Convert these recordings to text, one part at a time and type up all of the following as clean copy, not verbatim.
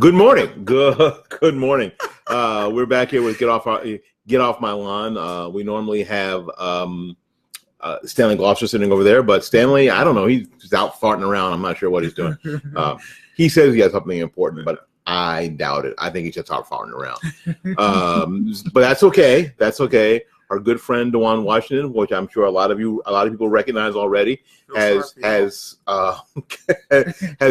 Good morning. Good morning. We're back here with Get Off My Lawn. We normally have Stanley Gloucester sitting over there, but Stanley, I don't know. He's out farting around. I'm not sure what he's doing. He says he has something important, but I doubt it. I think he's just out farting around. But that's okay. That's okay. Our good friend Dywan Washington, which I'm sure a lot of people recognize already, has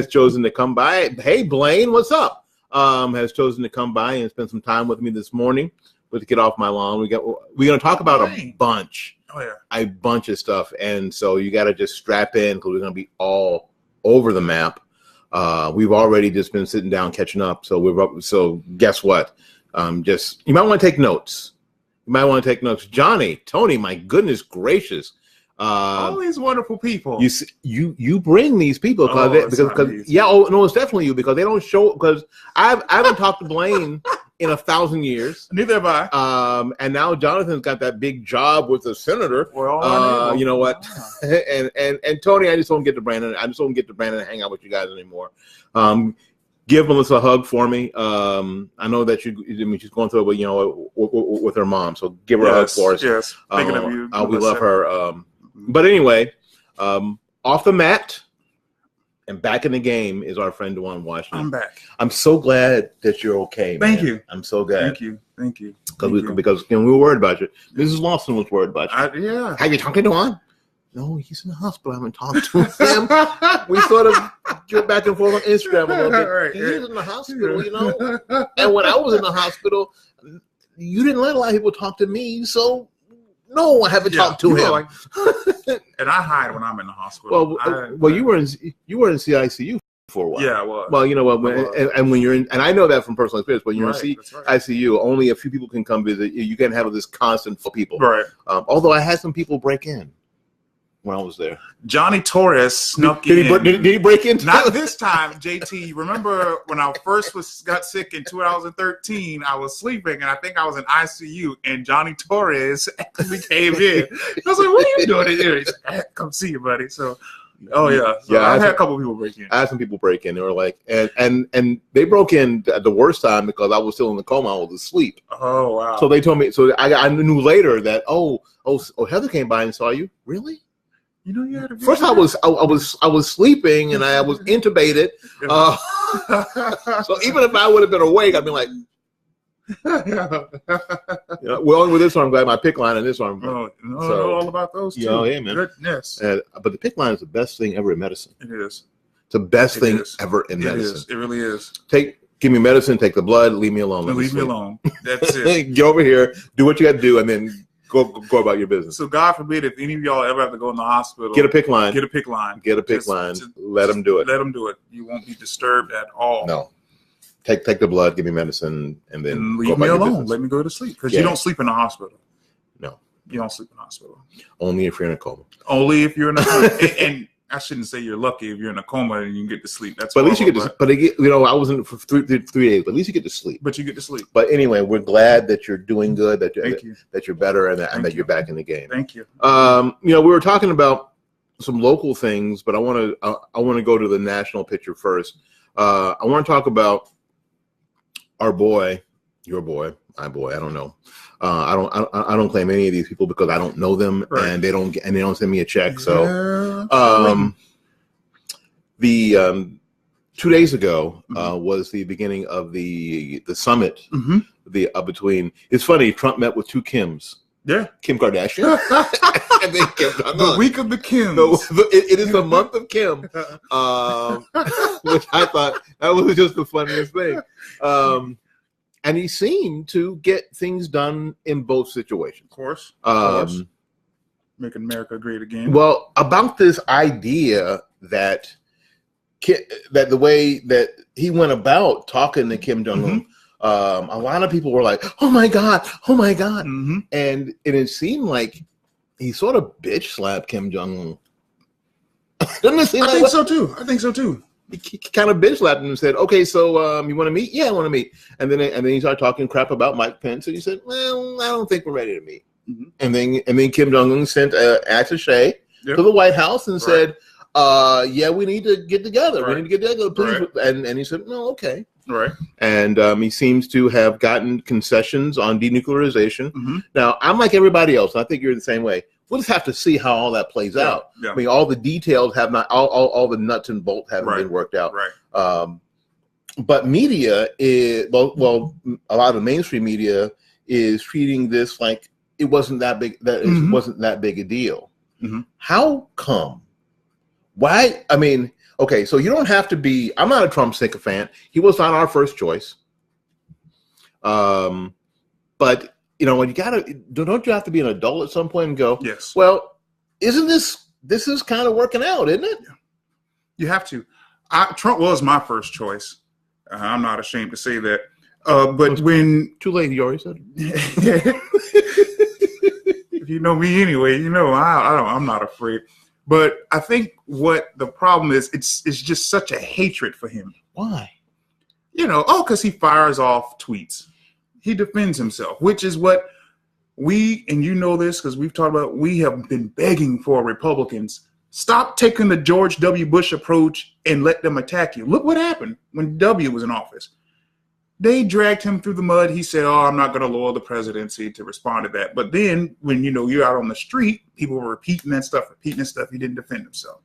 chosen to come by. Hey, Blaine, what's up? Has chosen to come by and spend some time with me this morning. But to Get Off My Lawn, we're going to talk about a bunch of stuff, and so you got to just strap in because we're going to be all over the map. We've already just been sitting down catching up, so guess what? You might want to take notes. Johnny, Tony, my goodness gracious. All these wonderful people. You bring these people because it's definitely you because they don't show because I haven't talked to Blaine in 1,000 years. Neither have I. And now Jonathan's got that big job with the senator. You know what? and Tony, I just don't get to Brandon. And hang out with you guys anymore. Give Melissa a hug for me. I know that she's going through it, with her mom. So give her a hug for us. Yes, thinking of you. We love her. But anyway, off the mat and back in the game is our friend Dywan Washington. I'm back. I'm so glad that you're okay, man. Thank you. I'm so glad. Thank you. Because we were worried about you. Mrs. Lawson was worried about you. Yeah. Have you talked to Dywan? No, he's in the hospital. I haven't talked to him. We sort of get back and forth on Instagram a little bit. Right, he's in the hospital, And when I was in the hospial, you didn't let a lot of people talk to me, so no, I haven't talked to him. And I hide when I'm in the hospital. You were in CICU for a while. Yeah, I was. Well, you know what? When you're in, and I know that from personal experience. When you're in ICU, only a few people can come visit. You can't have this constant for people. Right. Although I had some people break in when I was there. Johnny Torres snuck in. Did he break in? Not this time, JT. Remember when I first got sick in 2013, I was sleeping, and I think I was in ICU, and Johnny Torres actually came in. I was like, what are you doing in here? He said, come see you, buddy. So, I had a couple people break in. I had some people break in. They were like, and they broke in at the worst time because I was still in the coma. I was asleep. Oh, wow. So they told me, so I knew later that, Heather came by and saw you? Really? You know, you had a first. I was sleeping and I was intubated. So even if I would have been awake, I'd be like, well, with this arm, I got my PICC line in this arm. All about those two. Yeah, man. Goodness. But the PICC line is the best thing ever in medicine. It is. It's the best thing ever in medicine. It really is. Give me medicine, take the blood, leave me alone. Leave me alone. That's it. Get over here, do what you got to do, and then go about your business. So God forbid if any of y'all ever have to go in the hospital, get a PICC line. Get a PICC line. Let them do it. Let them do it. You won't be disturbed at all. No. Take the blood, give me medicine, and then leave me alone. Let me go to sleep because you don't sleep in the hospital. No, you don't sleep in the hospital. Only if you're in a coma. Only if you're in a coma. and I shouldn't say you're lucky if you're in a coma and you get to sleep. That's but at least you get to. But I was in for 3 days. But at least you get to sleep. But you get to sleep. But anyway, we're glad that you're doing good. That you're better, and that you're back in the game. Thank you. We were talking about some local things, but I want to go to the national picture first. I want to talk about our boy, your boy, my boy. I don't know. I don't claim any of these people because I don't know them, and they don't send me a check. So, 2 days ago was the beginning of the summit. Between. It's funny. Trump met with two Kims. Yeah, Kim Kardashian and then Kim the week of the Kims. It is the month of Kim, which I thought that was just the funniest thing. And he seemed to get things done in both situations. Of course. Making America great again. Well, about this idea that the way that he went about talking to Kim Jong-un, a lot of people were like, oh my God. And it seemed like he sort of bitch slapped Kim Jong-un. Doesn't it seem I think so too. He kind of bitch slapped him and said, okay, so you want to meet? Yeah, I want to meet. And then he started talking crap about Mike Pence. And he said, well, I don't think we're ready to meet. And then Kim Jong-un sent an attaché to the White House and said, yeah, we need to get together. Right. We need to get together, please. Right. And he said, no, okay. Right. And he seems to have gotten concessions on denuclearization. Mm-hmm. Now, I'm like everybody else. I think you're the same way. We'll just have to see how all that plays out. Yeah. I mean, all the details have not, all the nuts and bolts haven't been worked out. Right. But media is, well, a lot of the mainstream media is treating this like it wasn't that big, that it wasn't that big a deal. Mm-hmm. How come? Why? I mean, okay, so you don't have to be, I'm not a Trump sycophant. He was not our first choice. But, you know, when you don't you have to be an adult at some point and go, yes, well, isn't this is kind of working out, isn't it? You have to. Trump was my first choice. I'm not ashamed to say that. But when too late, you already said it. If you know me anyway, you know I'm not afraid. But I think what the problem is, it's just such a hatred for him. Why? You know, because he fires off tweets. He defends himself, which is what we, and you know this because we've talked about, we have been begging for Republicans. Stop taking the George W. Bush approach and let them attack you. Look what happened when W was in office. They dragged him through the mud. He said, oh, I'm not going to lower the presidency to respond to that. But then when, you know, you're out on the street, people were repeating that stuff. He didn't defend himself.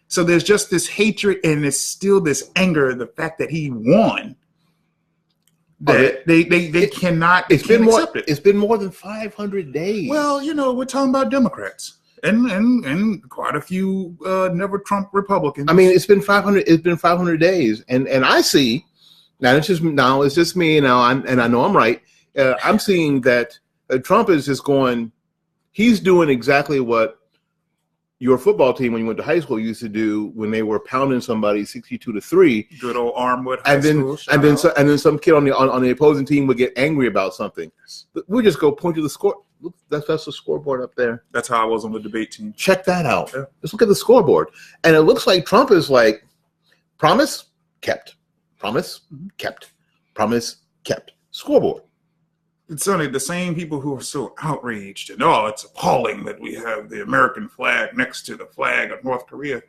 So there's just this hatred and it's still this anger, the fact that he won, that they cannot accept it. It's been more than 500 days. Well, you know, we're talking about Democrats and quite a few never Trump Republicans. I mean, it's been 500 days. And I see, it's just me now, I know I'm right. I'm seeing that Trump is just going, he's doing exactly what your football team when you went to high school used to do when they were pounding somebody 62-3. Good old Armwood High School. And then some kid on the opposing team would get angry about something. We just go point to the score. Look, that's the scoreboard up there. That's how I was on the debate team. Check that out. Yeah. Let's look at the scoreboard. And it looks like Trump is like, promise, kept. Promise, kept. Promise, kept. Scoreboard. It's only the same people who are so outraged and, oh, it's appalling that we have the American flag next to the flag of North Korea.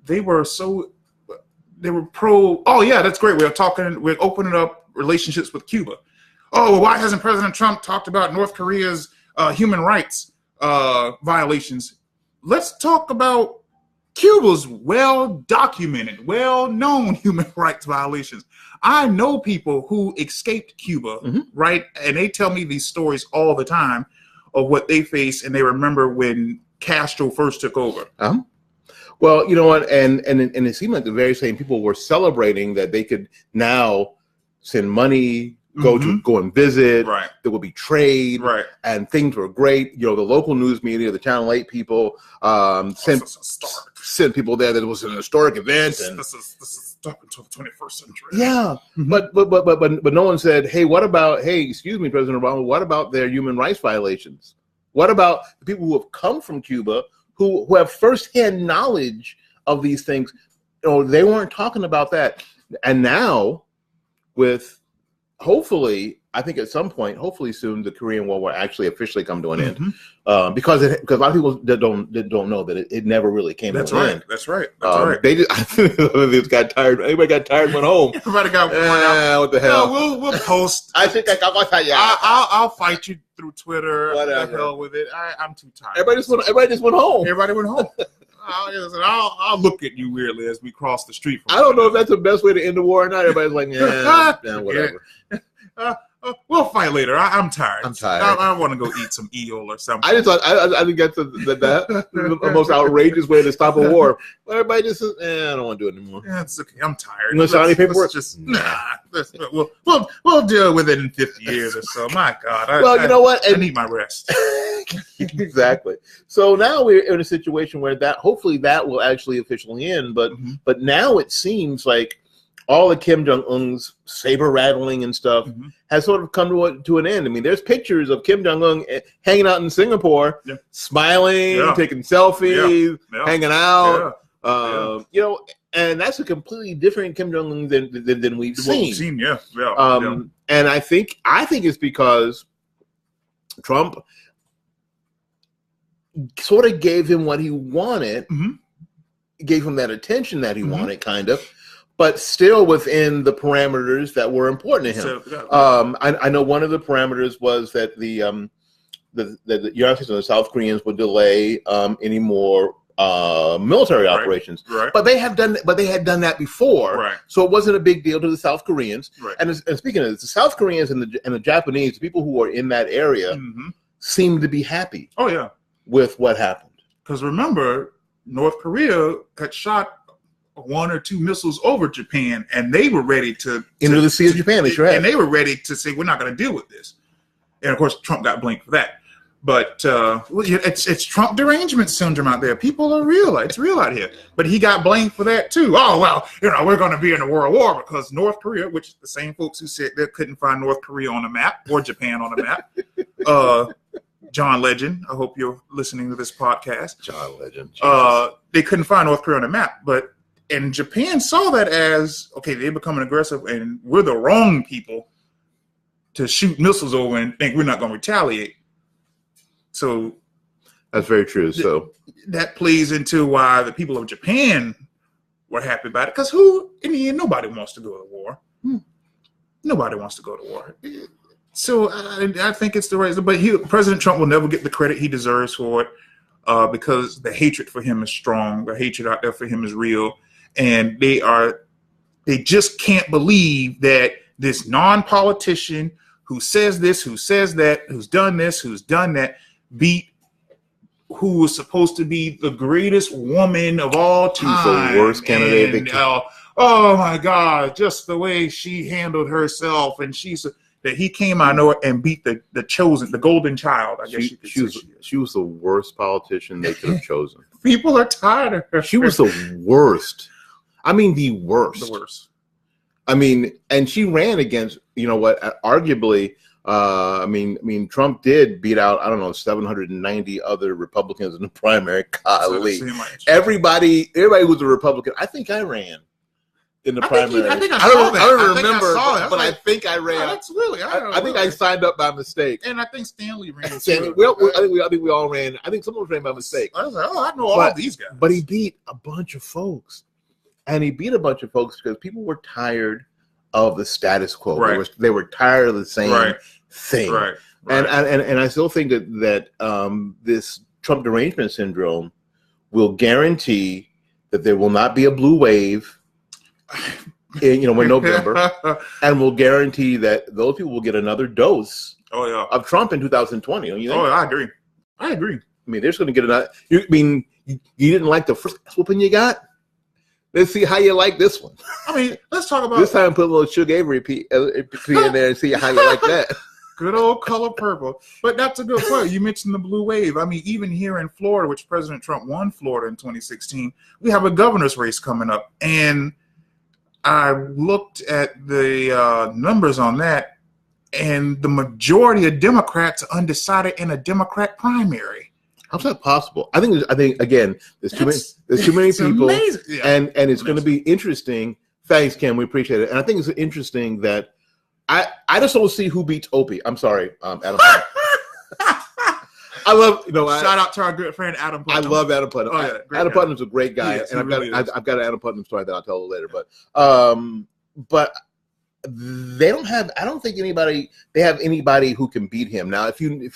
They were pro, oh, yeah, that's great. We're opening up relationships with Cuba. Oh, well, why hasn't President Trump talked about North Korea's human rights violations? Let's talk about Cuba's well-documented, well-known human rights violations. I know people who escaped Cuba, right? And they tell me these stories all the time of what they face, and they remember when Castro first took over. Well, you know what? And it seemed like the very same people were celebrating that they could now send money, go and visit. Right. There will be trade. Right. And things were great. You know, the local news media, the Channel 8 people sent people there that it was an historic event. And this is up until the 21st century. Yeah. But no one said, hey, excuse me, President Obama, what about their human rights violations? What about the people who have come from Cuba who have firsthand knowledge of these things? You know, they weren't talking about that. And now with hopefully, I think at some point, hopefully soon, the Korean War will actually officially come to an end, because a lot of people don't know that it never really came to an end. That's right. Right. They just, I think they got tired. Everybody got tired, went home. Everybody got worn out. What the hell? No, we'll post. I think I'll fight you through Twitter. Whatever. The hell with it. I'm too tired. Everybody just went home. Everybody went home. I'll look at you weirdly as we cross the street. I don't know if that's the best way to end the war or not. Everybody's like, yeah, whatever. We'll fight later. I'm tired. I'm tired. I want to go eat some eel or something. I just thought I think that's the most outrageous way to stop a war. Everybody just says, I don't want to do it anymore. Yeah, it's okay. I'm tired. You want to sign any paperwork? We'll deal with it in 50 years or so. My God. You know what? I need my rest. Exactly. So now we're in a situation where hopefully that will actually officially end. But now it seems like all of Kim Jong-un's saber rattling and stuff has sort of come to an end. I mean, there's pictures of Kim Jong-un hanging out in Singapore, smiling, taking selfies, hanging out. You know, and that's a completely different Kim Jong-un than we've seen. And I think it's because Trump sort of gave him what he wanted. gave him that attention that he wanted, kind of, but still within the parameters that were important to him. So, I know one of the parameters was that the United States and the South Koreans would delay any more military operations, but they had done that before, so it wasn't a big deal to the South Koreans. And speaking of this, the South Koreans and the Japanese, the people who are in that area, seemed to be happy. With what happened, because remember, North Korea had shot 1 or 2 missiles over Japan, and they were ready to into the Sea of Japan. And they were ready to say, we're not going to deal with this. And of course, Trump got blamed for that. But it's Trump derangement syndrome out there. People are real. It's real out here. But he got blamed for that too. Oh, well, we're going to be in a world war because North Korea, which is the same folks who said they couldn't find North Korea on the map or Japan on the map. John Legend, I hope you're listening to this podcast. John Legend. They couldn't find North Korea on the map. And Japan saw that as, okay, they're becoming aggressive and we're the wrong people to shoot missiles over and think we're not going to retaliate. So that's very true. So that plays into why the people of Japan were happy about it. Because in the end, nobody wants to go to war. Nobody wants to go to war. So I think it's the right. But President Trump will never get the credit he deserves for it because the hatred for him is strong. The hatred out there for him is real. And they just can't believe that this non-politician who says this, who says that, who's done this, who's done that, beat who was supposed to be the greatest woman of all time. She's the worst candidate. Oh my God, just the way she handled herself. And that he came out of and beat the chosen, the golden child. I guess she was the worst politician they could have chosen. People are tired of her. She was the worst. I mean, the worst. The worst. I mean, and she ran against, arguably, Trump did beat out, 790 other Republicans in the primary. Golly. Everybody was a Republican. I think I ran in the primary. I don't remember, but I think I ran. That's really. I think I signed up by mistake. And I think Stanley ran. I think we all ran. I think someone ran by mistake. I was like, I know all these guys. But he beat a bunch of folks. And he beat a bunch of folks because people were tired of the status quo. They were tired of the same thing. And I still think that this Trump derangement syndrome will guarantee that there will not be a blue wave in November, and will guarantee that those people will get another dose of Trump in 2020. Don't you think? I agree. I mean, they're just going to get another. You didn't like the first whooping you got? Let's see how you like this one. I mean, let's talk about this time. Put a little Sugar Avery P in there and see how you like that. Good old color purple. But that's a good point. You mentioned the blue wave. I mean, even here in Florida, which President Trump won Florida in 2016, we have a governor's race coming up. And I looked at the numbers on that, and the majority of Democrats are undecided in a Democrat primary. How's that possible? I think again, there's too many people, and it's going to be interesting. Thanks, Kim. We appreciate it. And I think it's interesting that I just don't see who beats Opie. I'm sorry, Adam. I love shout out to our good friend Adam Putnam. I love Adam Putnam. Adam Putnam's a great guy, and I've got an Adam Putnam story that I'll tell you later. But they don't have. I don't think they have anybody who can beat him. Now, if you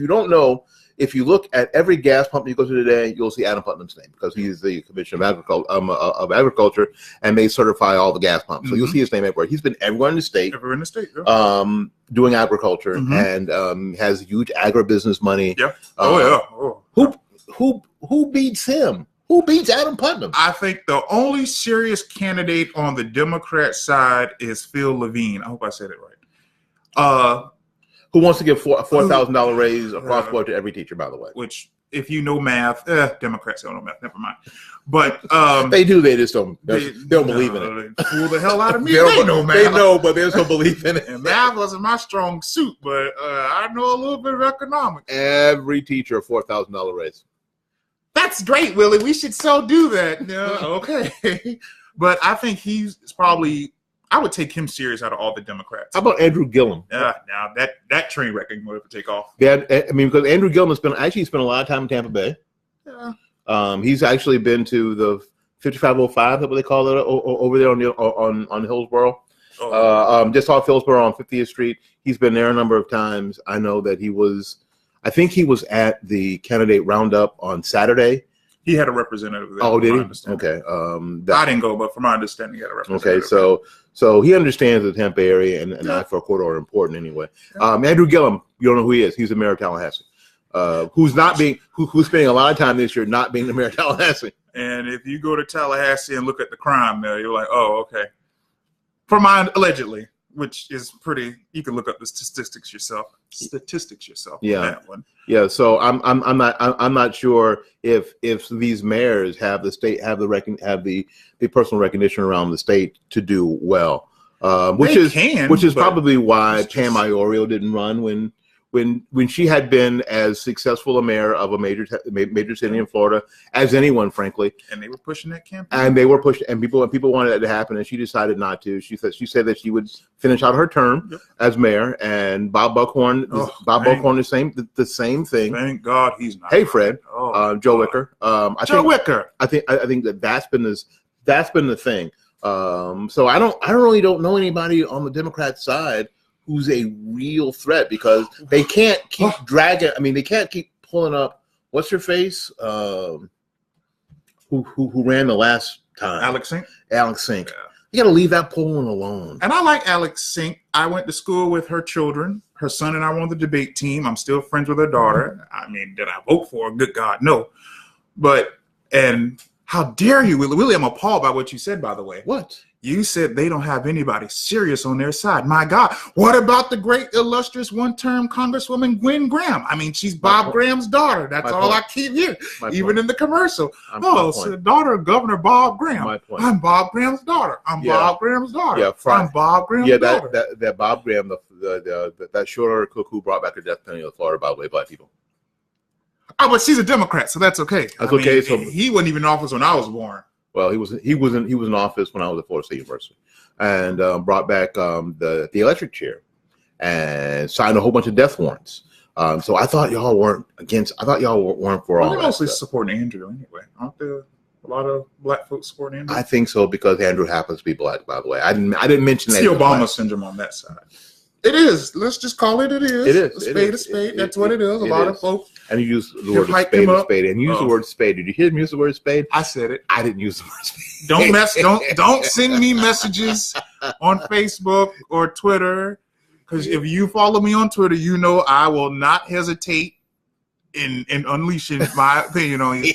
don't know. If you look at every gas pump you go to today, you'll see Adam Putnam's name because he's the Commissioner of Agriculture, and they certify all the gas pumps. So you'll see his name everywhere. He's been everywhere in the state, doing agriculture, and has huge agribusiness money. Who beats him? Who beats Adam Putnam? I think the only serious candidate on the Democrat side is Phil Levine. I hope I said it right. Who wants to give a $4,000 raise across the board to every teacher, by the way? Which, if you know math, Democrats don't know math. Never mind. But they do. They just don't. They don't believe in it. They fool the hell out of me. They know math. They know, but they just don't believe in it. And math wasn't my strong suit, but I know a little bit of economics. Every teacher a $4,000 raise. That's great, Willie. We should so do that. Yeah, okay. But I think he's probably. I would take him serious out of all the Democrats. How about Andrew Gillum? Yeah, now that train wreck can take off. Yeah, I mean, because Andrew Gillum spent a lot of time in Tampa Bay. Yeah. He's actually been to the 5505. That's what they call it over there on Hillsborough. Just off Hillsborough on 50th Street. He's been there a number of times. I know that I think he was at the candidate roundup on Saturday. He had a representative there. Oh, did he? Okay. I didn't go, but from my understanding, he had a representative. Okay, so he understands the Tampa area and I for a court order important anyway. Andrew Gillum, you don't know who he is. He's the mayor of Tallahassee. Who's spending a lot of time this year not being the mayor of Tallahassee. And if you go to Tallahassee and look at the crime there, you're like, oh, okay. Allegedly, which is pretty. You can look up the statistics yourself. Yeah. That one. Yeah. So I'm not sure if these mayors have the personal recognition around the state to do well. Which is probably why Pam Iorio didn't run when she had been as successful a mayor of a major city in Florida as anyone, frankly. And they were pushing that campaign. And they were pushing, and people wanted that to happen, and she decided not to. She said that she would finish out her term as mayor. And Bob Buckhorn, Buckhorn, the same thing. Thank God he's not. Hey, Fred, Joe Wicker. Wicker. I think that's been the thing. So I don't know anybody on the Democrat side who's a real threat, because they can't keep dragging. I mean, they can't keep pulling up. What's her face? Who ran the last time? Alex Sink. Yeah. You got to leave that polling alone. And I like Alex Sink. I went to school with her children. Her son and I were on the debate team. I'm still friends with her daughter. I mean, did I vote for her? Good God, no. And how dare you, Willie? I'm appalled by what you said, by the way. What? You said they don't have anybody serious on their side. My God, what about the great, illustrious one-term Congresswoman Gwen Graham? I mean, she's Bob Graham's daughter. That's all I keep hearing, even in the commercial. So the daughter of Governor Bob Graham. I'm Bob Graham's daughter. I'm Bob Graham's daughter. Yeah, I'm Bob Graham's daughter. That Bob Graham, that short-order cook who brought back the death penalty of Florida, by the way, black people. Oh, but she's a Democrat, so that's okay. That's okay. So he wasn't even in office when I was born. Well, he was in office when I was at Florida State University, and brought back the electric chair, and signed a whole bunch of death warrants. So I thought y'all weren't against. I thought y'all weren't for all that. They're mostly supporting Andrew anyway. Aren't there a lot of black folks supporting Andrew? I think so, because Andrew happens to be black. By the way, I didn't mention that. It's the Obama syndrome on that side. It is. Let's just call it. It is. It is. A spade. That's what it is. A lot of folks. And you use the word spade, and use the word spade. Did you hear me use the word spade? I said it. I didn't use the word spade. Don't send me messages on Facebook or Twitter, because if you follow me on Twitter, you know I will not hesitate in unleashing my opinion on you.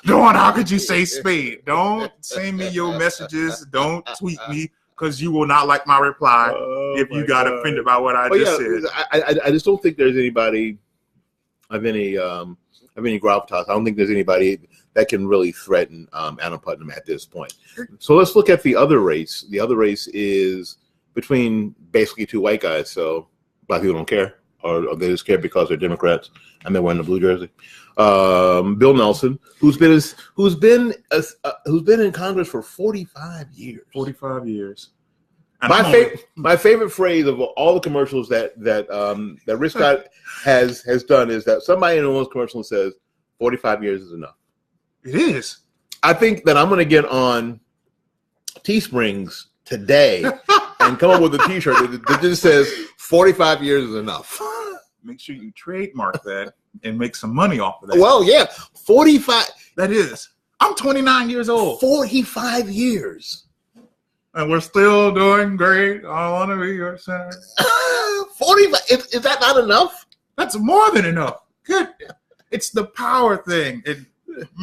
Dawn, how could you say spade? Don't send me your messages. Don't tweet me, because you will not like my reply if you got offended by what I just said. I just don't think there's anybody of any gravitas. I don't think there's anybody that can really threaten Adam Putnam at this point. So let's look at the other race. The other race is between basically two white guys. So black people don't care, or they just care because they're Democrats and they're wearing the blue jersey. Bill Nelson, who's been in Congress for 45 years. 45 years. My favorite phrase of all the commercials that Rich Scott has done is that somebody in one of those commercials says 45 years is enough. It is. I think that I'm going to get on Teesprings today and come up with a T-shirt that just says 45 years is enough. Make sure you trademark that and make some money off of that. Well, yeah, 45. That is. I'm 29 years old. 45 years. And we're still doing great. I want to be your son. 45. Is that not enough? That's more than enough. Good. It's the power thing.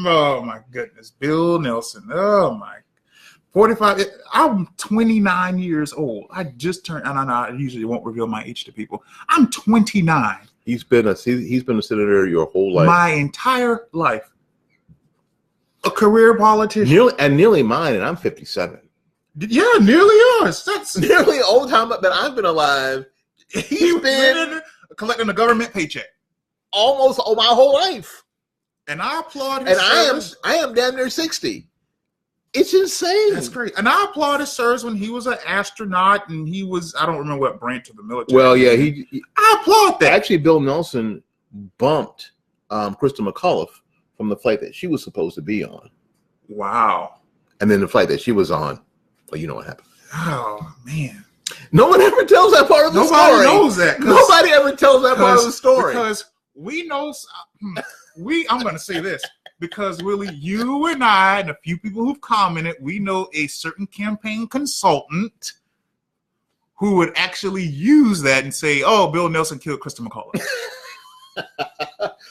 Oh, my goodness. Bill Nelson. Oh, my. 45. I'm 29 years old. I just turned. And I usually won't reveal my age to people. I'm 29. He's been a senator your whole life. My entire life. A career politician. Nearly mine, and I'm 57. Yeah, nearly yours. That's nearly the old time that I've been alive. He's been collecting a government paycheck almost all my whole life, and I applaud his service. I am damn near 60. It's insane. That's great, and I applaud his service when he was an astronaut, and he was, I don't remember what branch of the military. Well, yeah, I applaud that. Actually, Bill Nelson bumped Krista McAuliffe from the flight that she was supposed to be on. Wow. And then the flight that she was on, well, you know what happened. Oh man. No one ever tells that part of the story. Nobody knows that. Nobody ever tells that part of the story. Because we know, I'm going to say this, because Willie, you and I and a few people who've commented, we know a certain campaign consultant who would actually use that and say, oh, Bill Nelson killed Krista McCullough.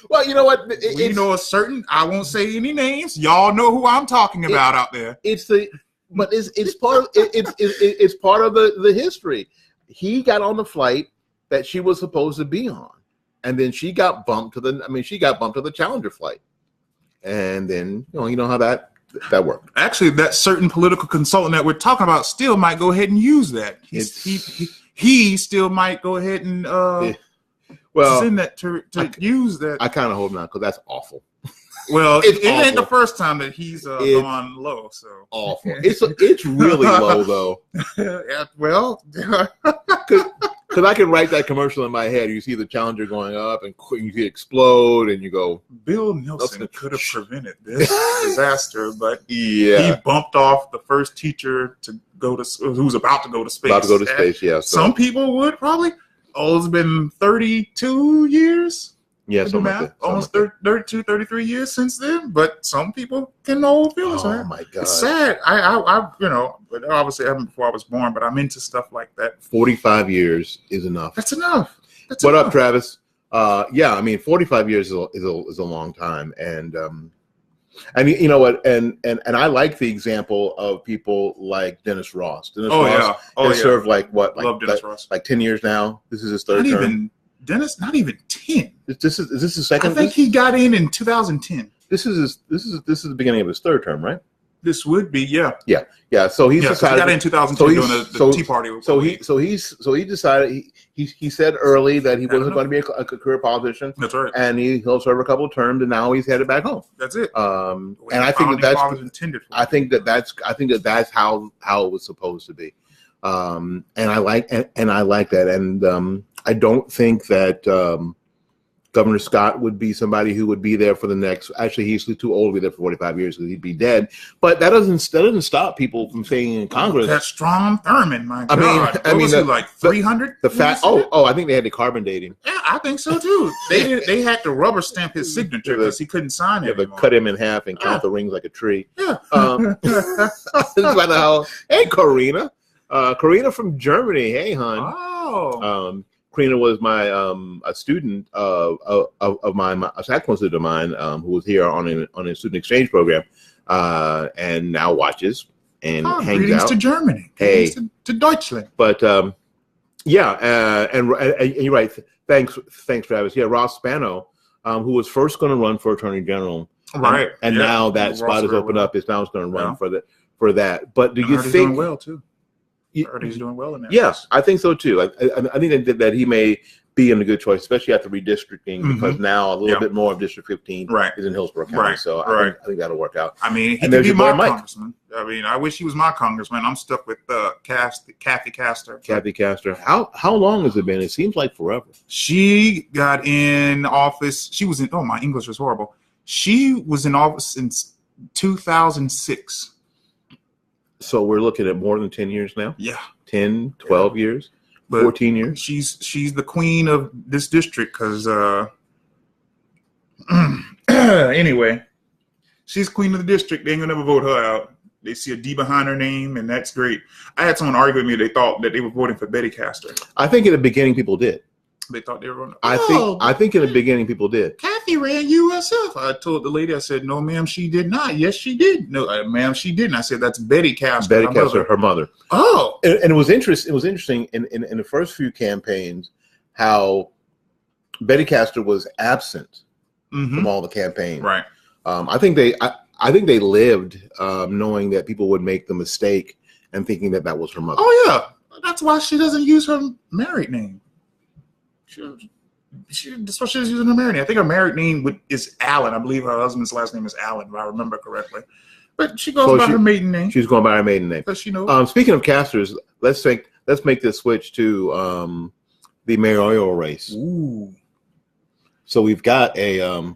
Well, you know what? We know a certain, I won't say any names. Y'all know who I'm talking about out there. It's part of it's part of the history. He got on the flight that she was supposed to be on, and then she got bumped to the Challenger flight, and then you know how that worked. Actually, that certain political consultant that we're talking about still might go ahead and use that. He still might go ahead and send that to use that. I kind of hope not, because that's awful. Well, it ain't the first time that he's gone low. So awful. It's really low though. Yeah, well, because I can write that commercial in my head. You see the Challenger going up, and you see it explode, and you go, Bill Nelson could have prevented this disaster, but yeah, he bumped off the first teacher to go to who's about to go to space. About to go to space, yeah. So. Some people would probably. Oh, it's been 32 years. Yeah, almost 32, 33 years since then. But some people can know feelings. Oh my God, it's sad. I but obviously I haven't before I was born. But I'm into stuff like that. 45 years is enough. That's enough. What up, Travis? Yeah, I mean, 45 years is a long time, and you know what? And I like the example of people like Dennis Ross. Dennis Ross has served love Dennis Ross. Like 10 years now. This is his third term. Not even 10. Is this his second? I think he got in 2010. This is the beginning of his third term, right? This would be, yeah. So he's decided. He got in 2010 during the Tea Party. So he decided he said early that he wasn't going to be a career politician. That's right. And he'll serve a couple of terms, and now he's headed back home. That's it. And I think that's intended for. I think that's how it was supposed to be. And I like that, and I don't think that Governor Scott would be somebody who would be there for the next. Actually, he's too old to be there for 45 years because he'd be dead. But that doesn't stop people from saying in Congress. That Strom Thurmond, my God. I mean, like 300. The fact. I think they had to carbon date him. Yeah, I think so too. They had to rubber stamp his signature because he couldn't sign it. They cut him in half and count the rings like a tree. Yeah. Hey, Karina. Karina from Germany. Hey, hon. Oh. Karina was my a student of mine, a saxophone student of mine, who was here on a student exchange program, and now watches and hangs out. To Germany. Hey, to Deutschland. But and you're right. Thanks, Travis. Yeah, Ross Spano, who was first going to run for Attorney General, right? And now that spot is opened up. Is now going to run for that. But do you think? Doing well too. I heard he's doing well in that. Yes, I think so too. I think that he may be in a good choice, especially after redistricting, because now a little bit more of District 15 is in Hillsborough County. Right. So I think that'll work out. I mean, he could be my congressman. I mean, I wish he was my congressman. I'm stuck with Kathy Castor. Kathy Castor. How long has it been? It seems like forever. She got in office. She was in. Oh, my English is horrible. She was in office since 2006. So we're looking at more than 10 years now? Yeah. 10, 12 years, 14 years? She's the queen of this district because, anyway, she's queen of the district. They ain't going to never vote her out. They see a D behind her name, and that's great. I had someone argue with me. They thought that they were voting for Betty Castor. I think in the beginning people did. They thought they were running. I think in the beginning people did. Kathy ran you herself. I told the lady, I said, no, ma'am, she did not. Yes, she did. No, ma'am, she didn't. I said, that's Betty Castor. Betty Castor, her mother. Oh. And it was interesting. It was interesting in the first few campaigns how Betty Castor was absent from all the campaigns. Right. I think they lived knowing that people would make the mistake and thinking that was her mother. Oh yeah, that's why she doesn't use her married name. That's what she's using her married name. I think her married name is Allen. I believe her husband's last name is Allen, if I remember correctly. But she goes by her maiden name. She's going by her maiden name. Because she knows. Speaking of Castors, let's make this switch to the mayoral race. Ooh. So we've got a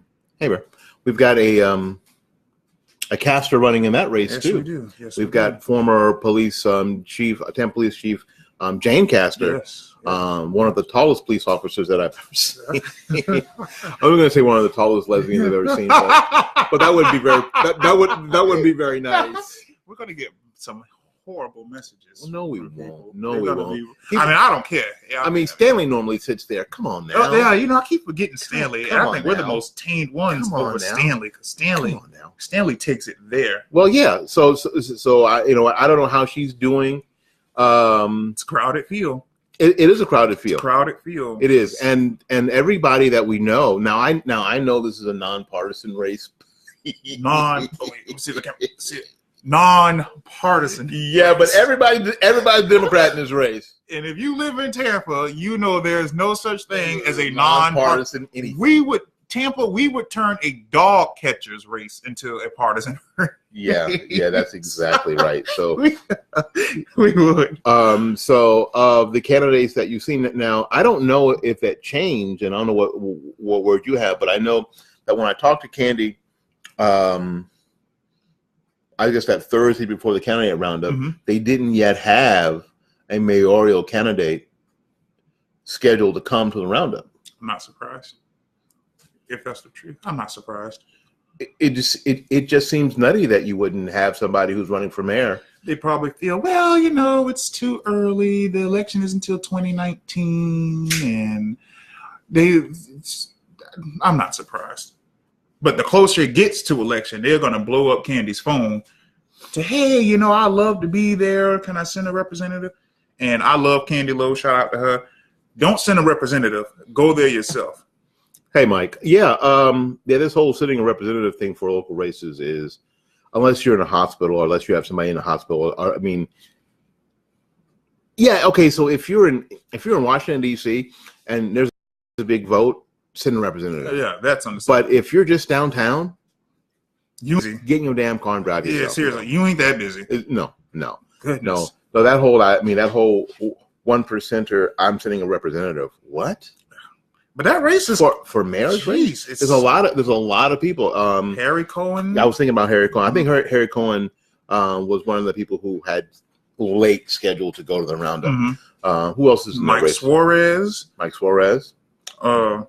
a caster running in that race yes, too. We do. Yes, we've got former police chief, Tampa Police Chief Jane Castor, one of the tallest police officers that I've ever seen. I was going to say one of the tallest lesbians I've ever seen, but that would be that wouldn't be very nice. We're going to get some horrible messages. Well, no, we won't. No, we won't. I mean, I don't care. Yeah, I mean, Stanley normally sits there. Come on now. Oh, yeah, you know, I keep forgetting Stanley. I think we're the most tamed ones over Stanley, because Stanley takes it there. Well, yeah. So I, I don't know how she's doing. It's a crowded field. It is a crowded field. It's a crowded field. It is, and everybody that we know now. I know this is a nonpartisan race. Non-partisan. Yeah, but everybody's Democrat in this race. And if you live in Tampa, you know there's no such thing as a non-partisan anything. We would turn a dog catcher's race into a partisan race. Yeah, that's exactly right. So we would. So of the candidates that you've seen now, I don't know if that changed, and I don't know what word you have, but I know that when I talked to Candy, I guess that Thursday before the candidate roundup, they didn't yet have a mayoral candidate scheduled to come to the roundup. I'm not surprised. If that's the truth, I'm not surprised. It just seems nutty that you wouldn't have somebody who's running for mayor. They probably feel, well, it's too early. The election is until 2019, and I'm not surprised. But the closer it gets to election, they're going to blow up Candy's phone to, hey, I love to be there. Can I send a representative? And I love Candy Lowe. Shout out to her. Don't send a representative. Go there yourself. Hey, Mike. Yeah, this whole sitting a representative thing for local races is, unless you're in a hospital or unless you have somebody in a hospital. Or, I mean, yeah, okay. So if you're in Washington D.C. and there's a big vote, send a representative. Yeah, that's understandable. But if you're just downtown, get in your damn car and drive yourself. Yeah, seriously, you ain't that busy. No. Goodness. No, that whole 1%er, I'm sending a representative. What? But that race is for mayor's race. There's a lot of people. Harry Cohen. I was thinking about Harry Cohen. I think Harry Cohen was one of the people who had late scheduled to go to the roundup. Who else is in that race? Mike Suarez.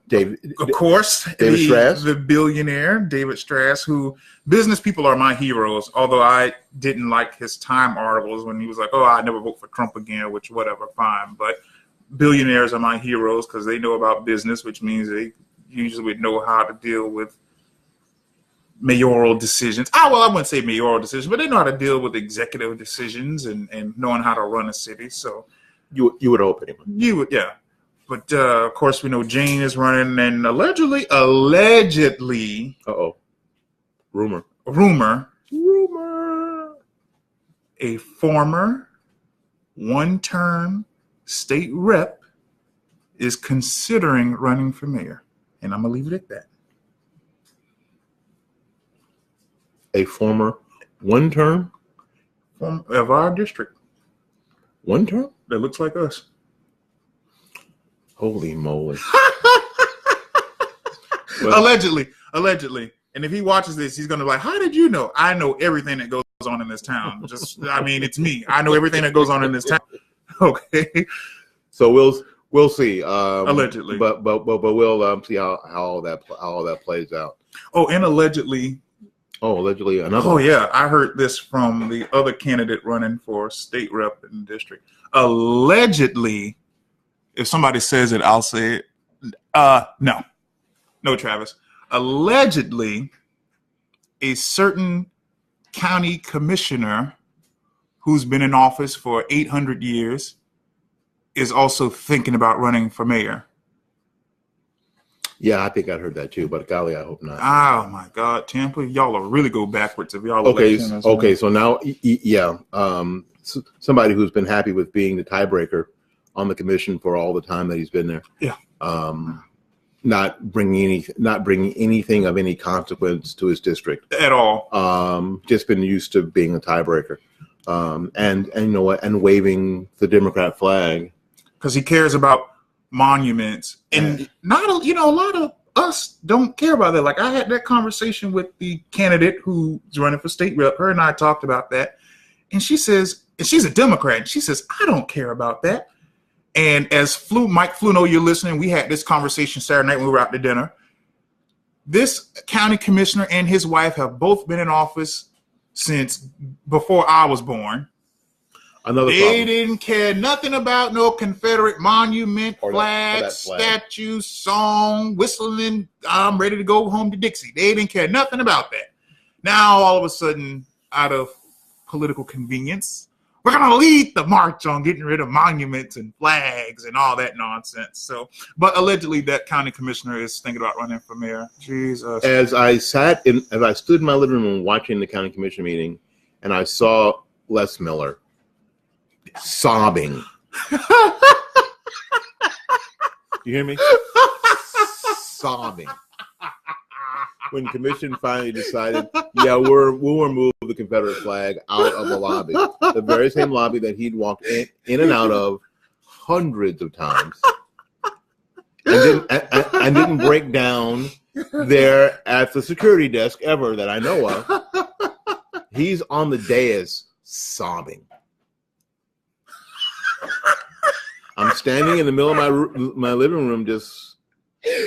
David Strass, the billionaire David Strass, who business people are my heroes. Although I didn't like his Time articles when he was like, "Oh, I never vote for Trump again," which whatever, fine. But billionaires are my heroes because they know about business, which means they usually would know how to deal with mayoral decisions. I wouldn't say mayoral decisions, but they know how to deal with executive decisions and knowing how to run a city. So you would hope anyway. You would, yeah. But of course, we know Jane is running, and allegedly, rumor, a former one-term state rep is considering running for mayor, and I'm gonna leave it at that. A former one-term of our district. One term? That looks like us. Holy moly. Allegedly. And if he watches this, he's going to be like, how did you know? I know everything that goes on in this town. It's me. I know everything that goes on in this town. Okay. So we'll see. Allegedly. But we'll see how all that plays out. Oh, and allegedly. Oh, allegedly another. Oh, yeah. I heard this from the other candidate running for state rep in the district. Allegedly, if somebody says it, I'll say it. No, Travis. Allegedly, a certain county commissioner who's been in office for 800 years is also thinking about running for mayor. Yeah, I think I heard that too, but golly, I hope not. Oh my God, Tampa, y'all will really go backwards if y'all. Okay. So now, yeah, somebody who's been happy with being the tiebreaker on the commission for all the time that he's been there. Yeah. Not bringing anything of any consequence to his district at all. Just been used to being a tiebreaker, and you know what, and waving the Democrat flag because he cares about monuments and not a lot of us don't care about that. Like I had that conversation with the candidate who's running for state rep. Her and I talked about that. And she says, and she's a Democrat. And she says, I don't care about that. And as Mike Fluno, you're listening, we had this conversation Saturday night when we were out to dinner. This county commissioner and his wife have both been in office since before I was born. They didn't care nothing about no Confederate monument, flag, statue, song, whistling, I'm ready to go home to Dixie. They didn't care nothing about that. Now, all of a sudden, out of political convenience, we're going to lead the march on getting rid of monuments and flags and all that nonsense. So, but allegedly that county commissioner is thinking about running for mayor. Jesus. As I stood in my living room watching the county commission meeting, and I saw Les Miller sobbing. You hear me? Sobbing. When commission finally decided, we'll remove the Confederate flag out of the lobby. The very same lobby that he'd walked in and out of hundreds of times. And didn't break down there at the security desk ever that I know of. He's on the dais sobbing. I'm standing in the middle of my living room just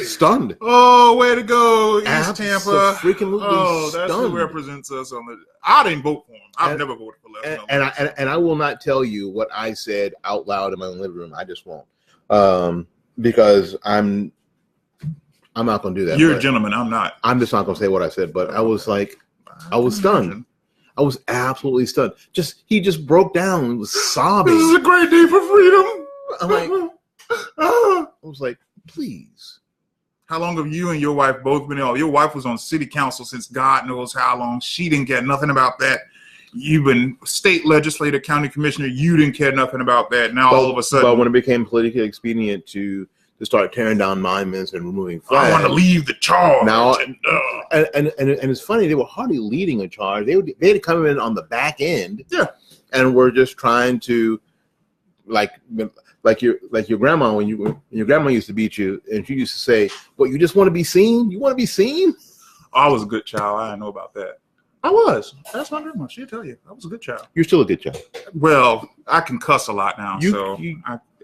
stunned. Oh, way to go, East Tampa. Freaking that's who represents us on the. I didn't vote for him. I've never voted for Les Miller. And I will not tell you what I said out loud in my living room. I just won't. Because I'm not going to do that. You're a gentleman. I'm not. I'm just not going to say what I said. But I was stunned. I was absolutely stunned. He just broke down and was sobbing. This is a great day for freedom. I'm like, I was like, please. How long have you and your wife both been in? Your wife was on city council since God knows how long. She didn't care nothing about that. You've been state legislator, county commissioner. You didn't care nothing about that. Now all of a sudden, but when it became politically expedient to start tearing down monuments and removing flags, I want to leave the charge. Now, and it's funny, they were hardly leading a charge. They had come in on the back end, and were just trying to, like your grandma when your grandma used to beat you, and she used to say, "What, you just want to be seen? You want to be seen?" I was a good child. I didn't know about that. I was. That's my grandma. She'll tell you. I was a good child. You're still a good child. Well, I can cuss a lot now.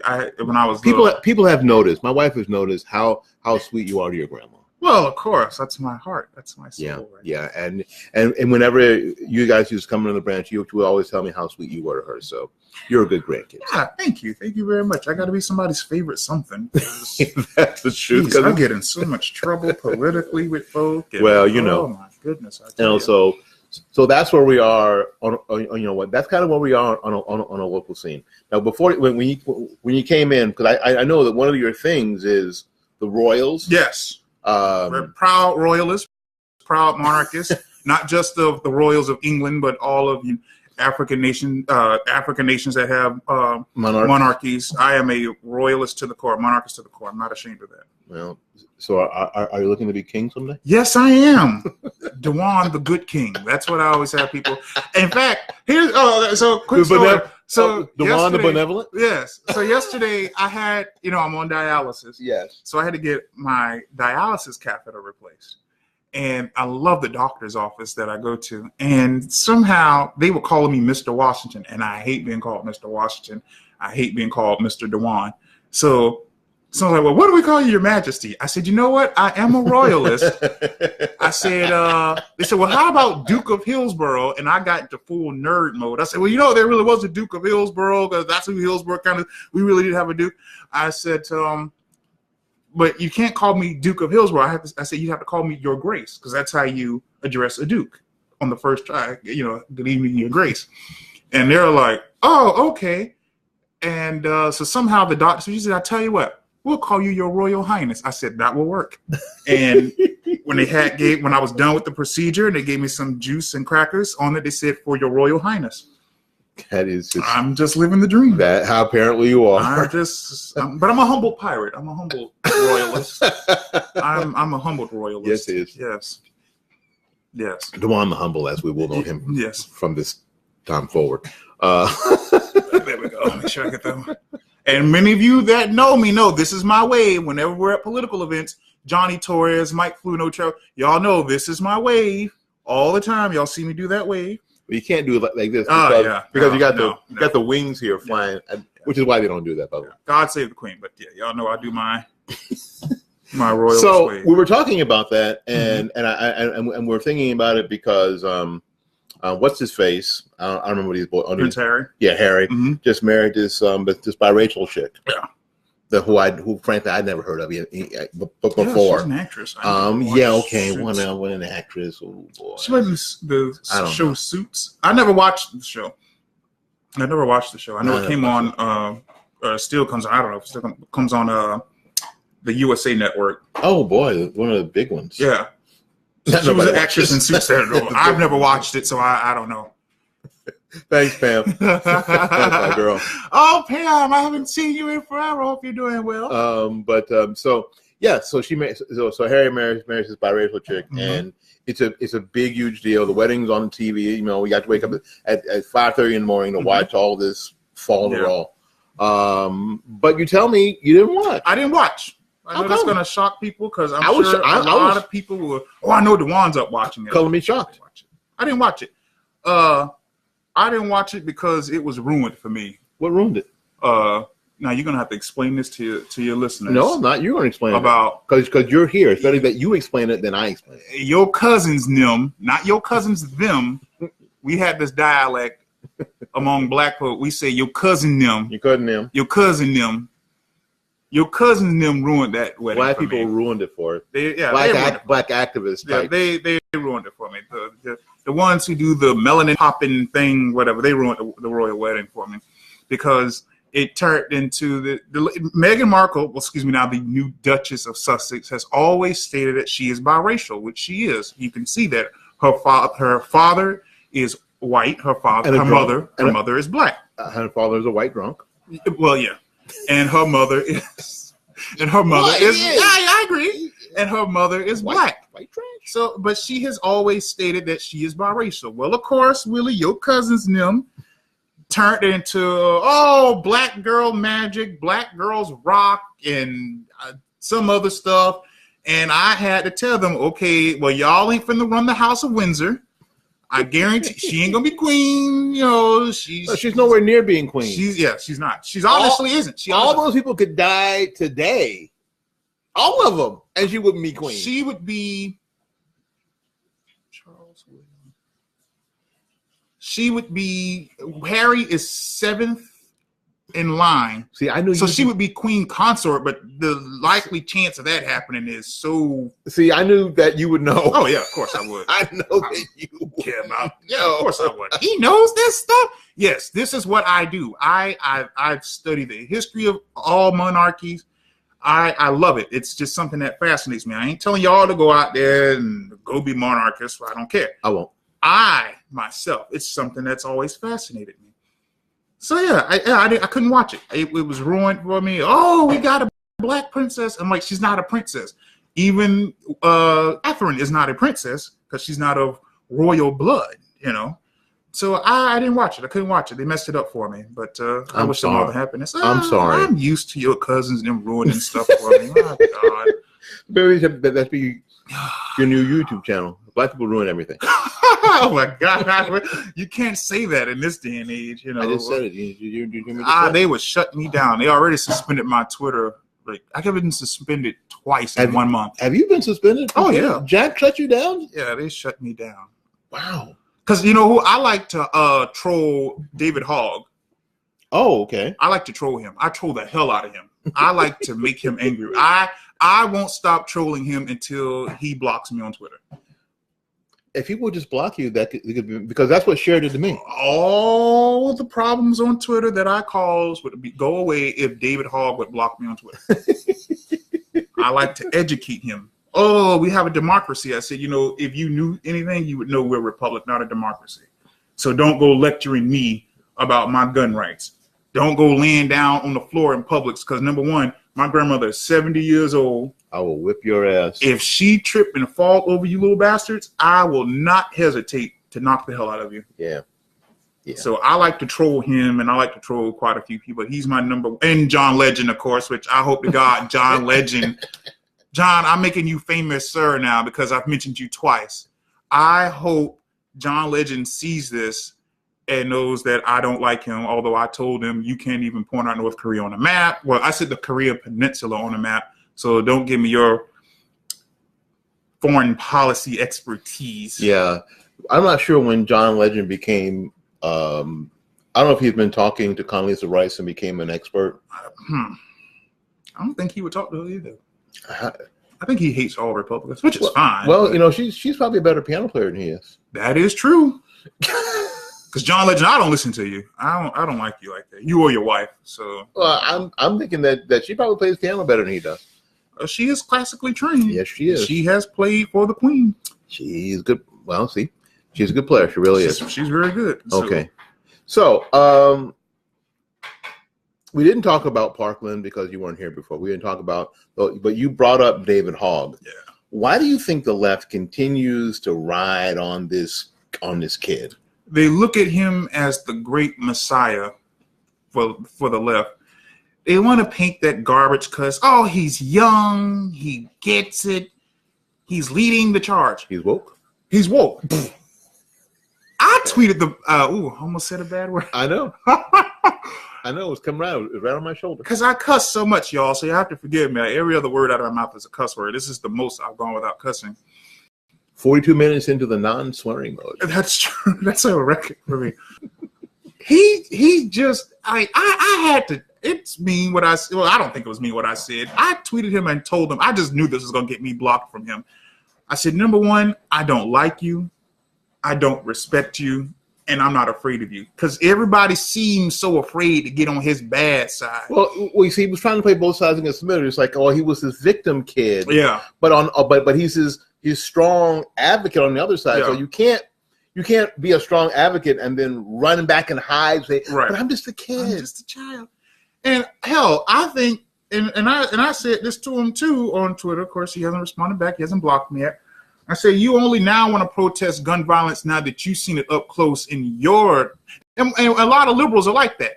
I when I was people have noticed. My wife has noticed how sweet you are to your grandma. Well, of course, that's my heart. That's my soul. Yeah, and whenever you guys used to come into the branch, you would always tell me how sweet you were to her. So you're a good grandkid. Yeah, thank you very much. I got to be somebody's favorite something. That's the truth. I get in so much trouble politically with folk. Well, you know. Oh my goodness! So that's where we are on what that's kind of where we are on a local scene. Now, before when you came in, because I know that one of your things is the Royals. Yes. We're proud royalists, proud monarchists, not just of the royals of England, but all of African nations that have monarchies. I am a royalist to the core, monarchist to the core. I'm not ashamed of that. Well, so are you looking to be king someday? Yes, I am. Dywan, the good king. That's what I always have people. In fact, here's quick story. So Dywan the benevolent? Yes. So yesterday I had, I'm on dialysis. Yes. So I had to get my dialysis catheter replaced. And I love the doctor's office that I go to. And somehow they were calling me Mr. Washington. And I hate being called Mr. Washington. I hate being called Mr. Dywan. So I was like, well, what do we call you, Your Majesty? I said, you know what? I am a royalist. I said, they said, well, how about Duke of Hillsborough? And I got into full nerd mode. I said, well, there really was a Duke of Hillsborough because that's who Hillsborough we really did have a Duke. I said, but you can't call me Duke of Hillsborough. I said, you have to call me Your Grace because that's how you address a Duke on the first try. Good evening, Your Grace. And they're like, oh, okay. And so somehow the doctor, so she said, I tell you what. We'll call you Your Royal Highness. I said, that will work. And when I was done with the procedure and they gave me some juice and crackers on it, they said, for Your Royal Highness. That is I'm just living the dream. That how apparently you are. But I'm a humble pirate. I'm a humble royalist. I'm a humbled royalist. Yes. Dywan the humble, as we will know him. Yes. From this time forward. There we go. Make sure I get that one. And many of you that know me know this is my way. Whenever we're at political events, Johnny Torres, Mike Fluno, y'all know this is my wave all the time. Y'all see me do that wave. But you can't do it like this because you got the wings here flying, which is why they don't do that. By the way, God save the Queen. But yeah, y'all know I do my royal. So wave. we were talking about that, and and we're thinking about it because what's his face? I don't remember what he's Prince Harry. Yeah, Harry just married this biracial chick. Yeah. Who frankly I'd never heard of before. Yeah, she's an actress. One an actress. Oh boy. She was the show Suits. I never watched the show. I know it came on still comes on, I don't know if it still comes on the USA Network. Oh boy, one of the big ones. Yeah. She was an actress in Suits. I've never watched it, so I don't know. Thanks, Pam. That's my girl. Oh, Pam, I haven't seen you in forever. Hope you're doing well. So Harry marries this biracial chick, and it's a big, huge deal. The wedding's on TV. You know, we got to wake up at 5:30 in the morning to watch all this fall in the roll. But you tell me you didn't watch. I didn't watch. I know that's going to shock people because I'm sure a lot of people will. Oh, I know Dywan's up watching it. Color me shocked. I didn't watch it. I didn't watch it because it was ruined for me. What ruined it? Now you're gonna have to explain this to your listeners. No, I'm not. You're gonna explain about because you're here. It's better that you explain it than I explain it. Your cousins, them, not your cousins, them. We had this dialect among black folk. We say your cousin, them. Your cousin, them. Your cousin, them. Your cousins, them ruined that wedding. Black people ruined it for it. Black activists. Yeah, they ruined it for me. The ones who do the melanin popping thing, whatever, they ruined the royal wedding for me because it turned into the Meghan Markle, now the new Duchess of Sussex, has always stated that she is biracial, which she is. You can see that her father is white, her mother is black. Her father is a white drunk. Well, yeah, and her mother is, I agree. And her mother is black. White trash. So, but she has always stated that she is biracial. Well, of course, Willie, your cousins, them, turned into black girl magic, black girls rock, and some other stuff. And I had to tell them, okay, well, y'all ain't finna run the House of Windsor. I guarantee she ain't gonna be queen. You know, she's nowhere near being queen. She's not. She's honestly isn't. All those people could die today. All of them, and she wouldn't be queen. She would be Charles William. She would be Harry is 7th in line. See, I knew. So she would be queen consort, but the likely chance of that happening is so. See, I knew that you would know. Oh yeah, of course I would. I know that you care about. Yeah, of course I would. He knows this stuff. Yes, this is what I do. I've studied the history of all monarchies. I love it. It's just something that fascinates me. I ain't telling y'all to go out there and go be monarchists. I don't care. I won't. Myself, it's something that's always fascinated me. So yeah, I couldn't watch it. It was ruined for me. Oh, we got a black princess. I'm like, she's not a princess. Even Catherine is not a princess because she's not of royal blood, you know. So I didn't watch it. I couldn't watch it. They messed it up for me. But I wish them all the happiness. I'm sorry. I'm used to your cousins and them ruining stuff for me. My God. Maybe that's be your new YouTube channel. Black people ruin everything. Oh my God! You can't say that in this day and age. You know. I just said it. You they would shut me down. They already suspended my Twitter. Like I have been suspended twice in 1 month. Have you been suspended? Oh yeah. Jack shut you down? Yeah, they shut me down. Wow. Because you know who I like to troll David Hogg. Oh, okay. I like to troll him. I troll the hell out of him. I like to make him angry. I won't stop trolling him until he blocks me on Twitter. If he would just block you, that could be, because that's what Cher did to me. All the problems on Twitter that I caused would go away if David Hogg would block me on Twitter. I like to educate him. Oh, we have a democracy. I said, you know, if you knew anything, you would know we're a republic, not a democracy. So don't go lecturing me about my gun rights. Don't go laying down on the floor in Publix because, number one, my grandmother is 70 years old. I will whip your ass. If she trip and fall over you little bastards, I will not hesitate to knock the hell out of you. Yeah. So I like to troll him, and I like to troll quite a few people. He's my number, and John Legend, of course, which I hope to God John Legend John, I'm making you famous, sir, now because I've mentioned you twice. I hope John Legend sees this and knows that I don't like him, although I told him you can't even point out North Korea on a map. Well, I said the Korea Peninsula on a map, so don't give me your foreign policy expertise. Yeah. I'm not sure when John Legend became, I don't know if he's been talking to Condoleezza Rice and became an expert. I don't think he would talk to her either. I think he hates all Republicans, which is fine. Well, you know, she's probably a better piano player than he is. That is true. Because John Legend, I don't listen to you. I don't like you like that. You or your wife. So I'm thinking that she probably plays piano better than he does. She is classically trained. Yes, she is. She has played for the Queen. She's good. Well, see, she's a good player. She really is. She's very good. Okay. So we didn't talk about Parkland because you weren't here before. We didn't talk about, but you brought up David Hogg. Yeah. Why do you think the left continues to ride on this kid? They look at him as the great messiah for the left. They want to paint that garbage because, oh, he's young, he gets it, he's leading the charge. He's woke. He's woke. I tweeted almost said a bad word. I know. I know. It was coming right. It was right on my shoulder. Because I cuss so much, y'all, so you have to forgive me. Every other word out of my mouth is a cuss word. This is the most I've gone without cussing. 42 minutes into the non-swearing mode. That's true. That's a record for me. He just, I had to, it's mean what I said. Well, I don't think it was mean what I said. I tweeted him and told him, I just knew this was going to get me blocked from him. I said, number one, I don't like you. I don't respect you. And I'm not afraid of you. Because everybody seems so afraid to get on his bad side. Well, you see, he was trying to play both sides against the middle. It's like, oh, he was his victim kid. Yeah. But he's his strong advocate on the other side. Yeah. So you can't be a strong advocate and then run back and hide. Say, right. But I'm just a kid. I'm just a child. And hell, I think, and I said this to him too on Twitter. Of course, he hasn't responded back. He hasn't blocked me yet. I say, you only now want to protest gun violence now that you've seen it up close in your, and a lot of liberals are like that.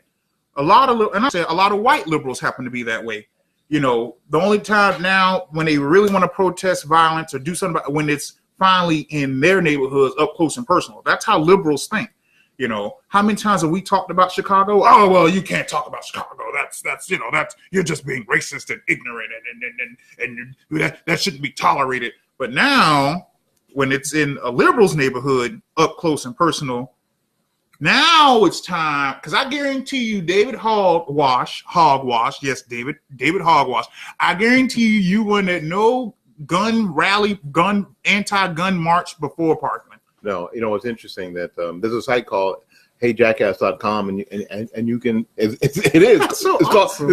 A lot of white liberals happen to be that way. You know, the only time now when they really want to protest violence or do something about when it's finally in their neighborhoods up close and personal. That's how liberals think. You know, how many times have we talked about Chicago? Oh, well, you can't talk about Chicago. That's you're just being racist and ignorant and that shouldn't be tolerated. But now, when it's in a liberal's neighborhood, up close and personal, now it's time, because I guarantee you, David Hogwash, yes, David Hogwash, I guarantee you wouldn't at no gun rally, anti-gun march before Parkland. No, you know, it's interesting that there's a site called HeyJackass.com and you can, it's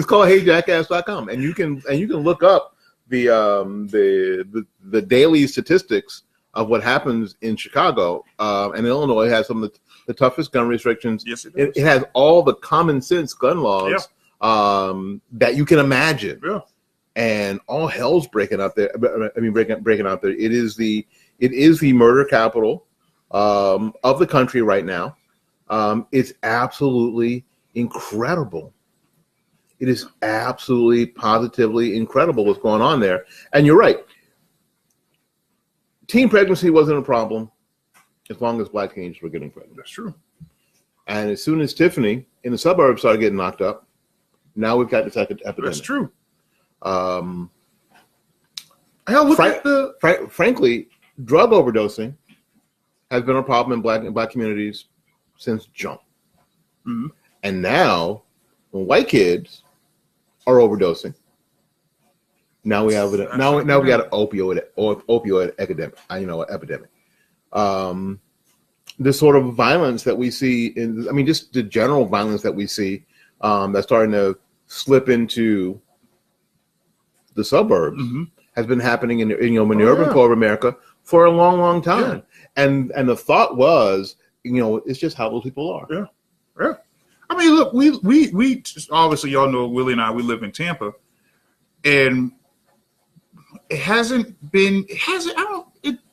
called HeyJackass.com and you can look up the daily statistics of what happens in Chicago, and Illinois has some of the toughest gun restrictions. Yes, it does. It has all the common sense gun laws that you can imagine. Yeah. And all hell's breaking out there. I mean, breaking out there. It is the murder capital of the country right now. It's absolutely incredible. It is absolutely, positively incredible what's going on there. And you're right. Teen pregnancy wasn't a problem as long as black teens were getting pregnant. That's true. And as soon as Tiffany in the suburbs started getting knocked up, now we've got this epidemic. That's true. Frankly, drug overdosing has been a problem in black communities since jump. Mm-hmm. And now, when white kids are overdosing, now we have we got an opioid epidemic. Epidemic. This sort of violence that we see just the general violence that we see that's starting to slip into the suburbs has been happening in the urban core of America for a long, long time. Yeah. And the thought was, it's just how those people are. Yeah. Yeah. I mean, look, we obviously, y'all know Willie and I, we live in Tampa, and it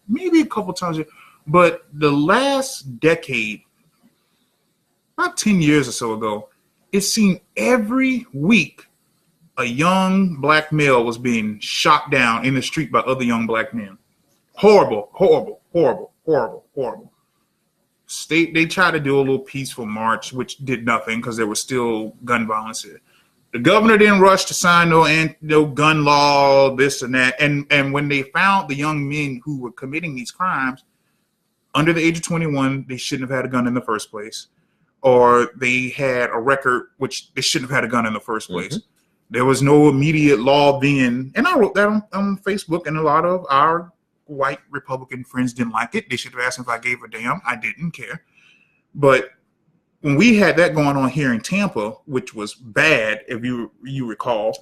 maybe a couple times, but the last decade, about 10 years or so ago, it seemed every week a young black male was being shot down in the street by other young black men. Horrible, horrible, horrible, horrible, horrible. They tried to do a little peaceful march, which did nothing because there was still gun violence here. The governor didn't rush to sign no gun law, this and that. And when they found the young men who were committing these crimes under the age of 21, they shouldn't have had a gun in the first place. Or they had a record, which they shouldn't have had a gun in the first place. Mm-hmm. There was no immediate law being, and I wrote that on Facebook, and a lot of our white Republican friends didn't like it. They should have asked if I gave a damn. I didn't care. But when we had that going on here in Tampa, which was bad, if you recall,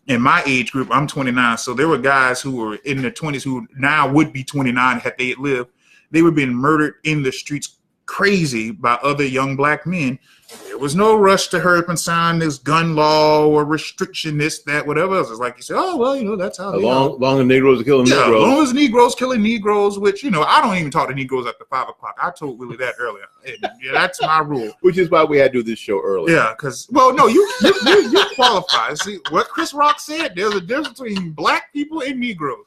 in my age group, I'm 29. So there were guys who were in their 20s who now would be 29 had they lived. They were being murdered in the streets crazy by other young black men. There was no rush to hurry up and sign this gun law or restriction, this, that, whatever else. It's like you say, oh, well, that's how long as Negroes are killing Negroes. As long as Negroes killing Negroes, which, I don't even talk to Negroes after 5 o'clock. I told Willie that earlier. That's my rule. Which is why we had to do this show earlier. Yeah, because, well, no, you qualify. See, what Chris Rock said, there's a difference between black people and Negroes.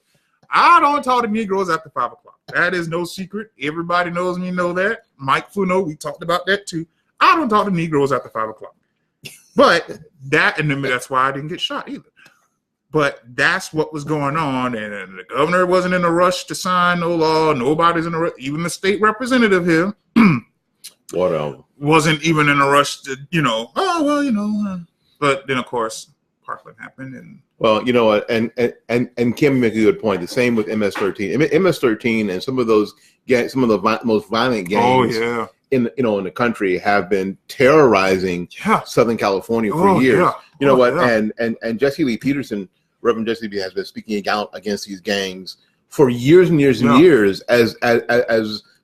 I don't talk to Negroes after 5 o'clock. That is no secret. Everybody knows me, know that. Mike Funo, we talked about that too. I don't talk to Negroes after 5 o'clock. But that's why I didn't get shot either. But that's what was going on. And the governor wasn't in a rush to sign no law. Nobody's in a rush. Even the state representative here wasn't even in a rush to, But then, of course, Parkland happened. And well, you know what? And Kim make a good point. The same with MS-13. MS-13 and some of those gangs, some of the most violent gangs in the country have been terrorizing Southern California for years. Yeah. You know what? Yeah. And Jesse Lee Peterson, Reverend Jesse Lee, has been speaking out against these gangs for years and years and years as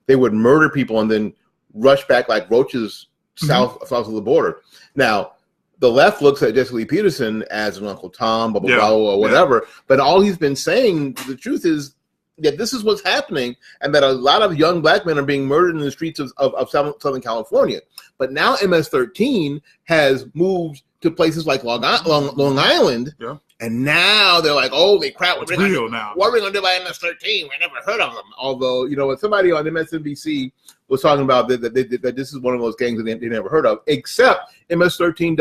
they would murder people and then rush back like roaches south of the border. Now, the left looks at Jesse Lee Peterson as an Uncle Tom, blah, blah, blah, or whatever. But all he's been saying, the truth is that this is what's happening and that a lot of young black men are being murdered in the streets of Southern California. But now MS-13 has moved to places like Long Island. Yeah. And now they're like, holy crap, what are we going to do by MS-13? We never heard of them. Although, somebody on MSNBC was talking about that this is one of those gangs that they never heard of, except MSNBC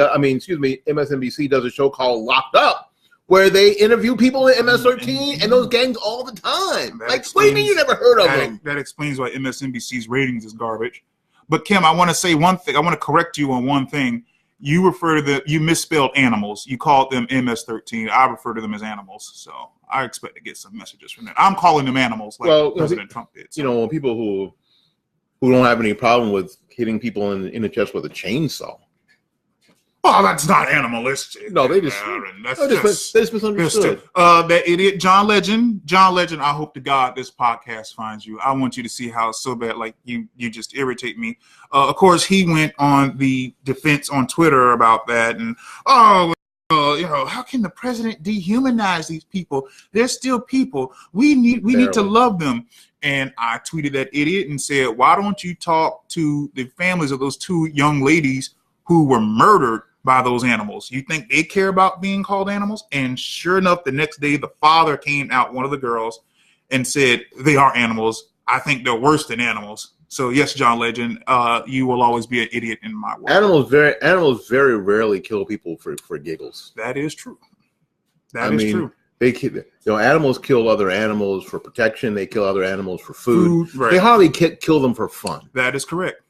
does a show called Locked Up, where they interview people in MS-13 and those gangs all the time. What do you mean you never heard of them? That explains why MSNBC's ratings is garbage. But Kim, I want to say one thing. I want to correct you on one thing. You misspelled animals. You called them MS-13. I refer to them as animals. So I expect to get some messages from that. I'm calling them animals like President Trump did. So. People who don't have any problem with hitting people in the chest with a chainsaw. Oh, that's not animalistic. No, they just misunderstood. That idiot, John Legend. I hope to God this podcast finds you. I want you to see how it's so bad. Like you just irritate me. Of course, he went on the defense on Twitter about that, and how can the president dehumanize these people? They're still people. We need to love them. And I tweeted that idiot and said, why don't you talk to the families of those two young ladies who were murdered by those animals? You think they care about being called animals? And sure enough, the next day, the father came out, one of the girls, and said, they are animals. I think they're worse than animals. So yes, John Legend, you will always be an idiot in my world. Animals very rarely kill people for giggles. That is true. That is true. They animals kill other animals for protection. They kill other animals for food. Right. They hardly kill them for fun. That is correct.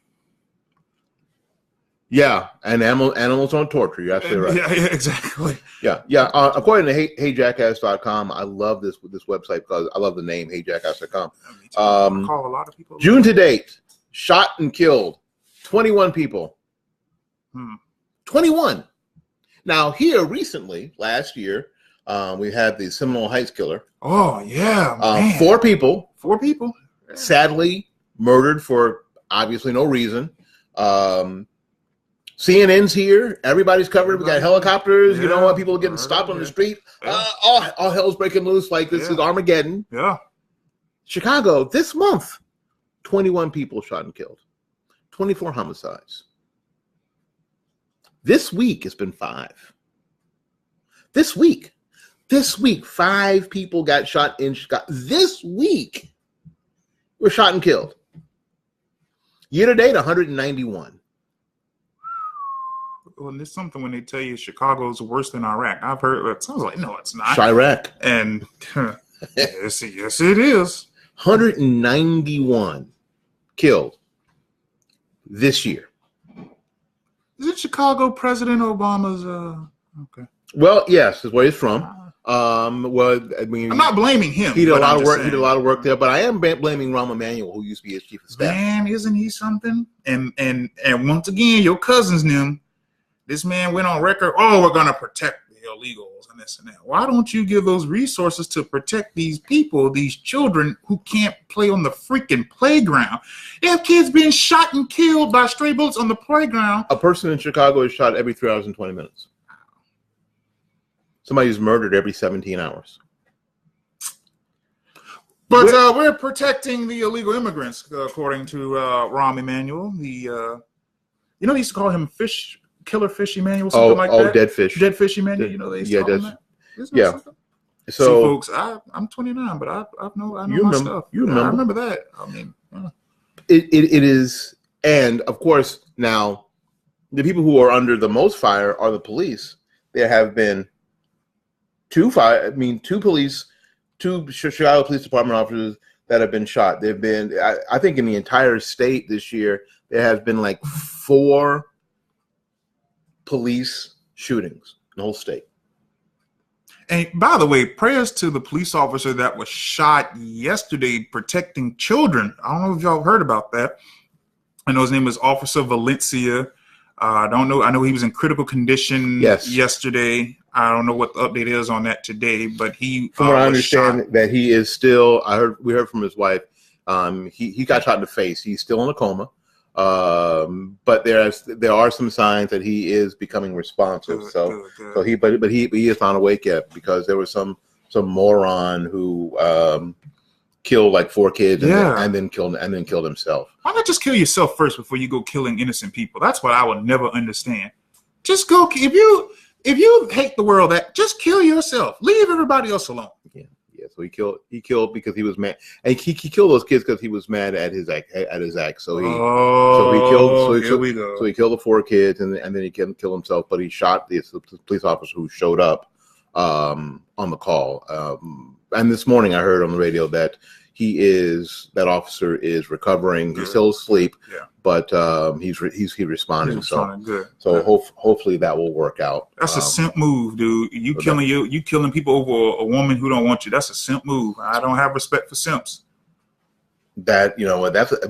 Yeah, and animals don't torture. You're absolutely right. Yeah, exactly. Yeah. According to HeyJackass.com, I love this website because I love the name HeyJackass.com. Call a lot of people. June to date, shot and killed 21 people. 21. Now here recently, last year, we had the Seminole Heights killer. Oh yeah, 4 people. 4 people. Sadly murdered for obviously no reason. CNN's here. Everybody's covered. We got helicopters. Yeah. People are getting stopped on the street. Yeah. All hell's breaking loose like this is Armageddon. Yeah. Chicago, this month, 21 people shot and killed. 24 homicides. This week, it's been 5. This week, 5 people got shot in Chicago. This week, were shot and killed. Year to date, 191. Well, there's something when they tell you Chicago's worse than Iraq. I've heard that. So I was like, no, it's not. Chirac. And yes, it is. 191 killed this year. Is it Chicago President Obama's? Okay. Well, yes, is where he's from. Well, I mean, I'm not blaming him. He did a lot of work. He did a lot of work there, but I am blaming Rahm Emanuel, who used to be his chief of staff. Man, isn't he something? And once again, your cousins knew. This man went on record. Oh, we're gonna protect the illegals and this and that. Why don't you give those resources to protect these people, these children who can't play on the freaking playground? They have kids being shot and killed by stray bullets on the playground. A person in Chicago is shot every 3 hours and 20 minutes. Somebody's murdered every 17 hours. But we're protecting the illegal immigrants, according to Rahm Emanuel. They used to call him Killer Fish Emanuel, something like that. Dead Fish. Dead Fish Emanuel. They used to call him that. Yeah. Something? So, see, folks, I'm 29, but I know my stuff. You remember. I remember that. I mean, it is, and of course, now the people who are under the most fire are the police. There have been two Chicago Police Department officers that have been shot. There've been, I think, in the entire state this year, there has been like 4 police shootings in the whole state. and by the way, prayers to the police officer that was shot yesterday protecting children. I don't know if y'all heard about that. I know his name is Officer Valencia. I don't know. I know he was in critical condition yesterday. I don't know what the update is on that today, but he. From what I understand, that he is still. We heard from his wife. He got shot in the face. He's still in a coma. But there are some signs that he is becoming responsive. Good. So he is not awake yet, because there was some moron who killed like 4 kids and then killed himself. Why not just kill yourself first before you go killing innocent people? That's what I would never understand. Just go if you hate the world, just kill yourself. Leave everybody else alone. Yeah. So he killed because he was mad, and he killed those kids because he was mad at his ex. So he killed the 4 kids, and then he killed himself. But he shot the police officer who showed up on the call. And this morning I heard on the radio that that officer is recovering. Good. He's still asleep, but he's responding. Good. Hopefully that will work out. That's a simp move, dude. You killing people over a woman who don't want you. That's a simp move. I don't have respect for simps. That's what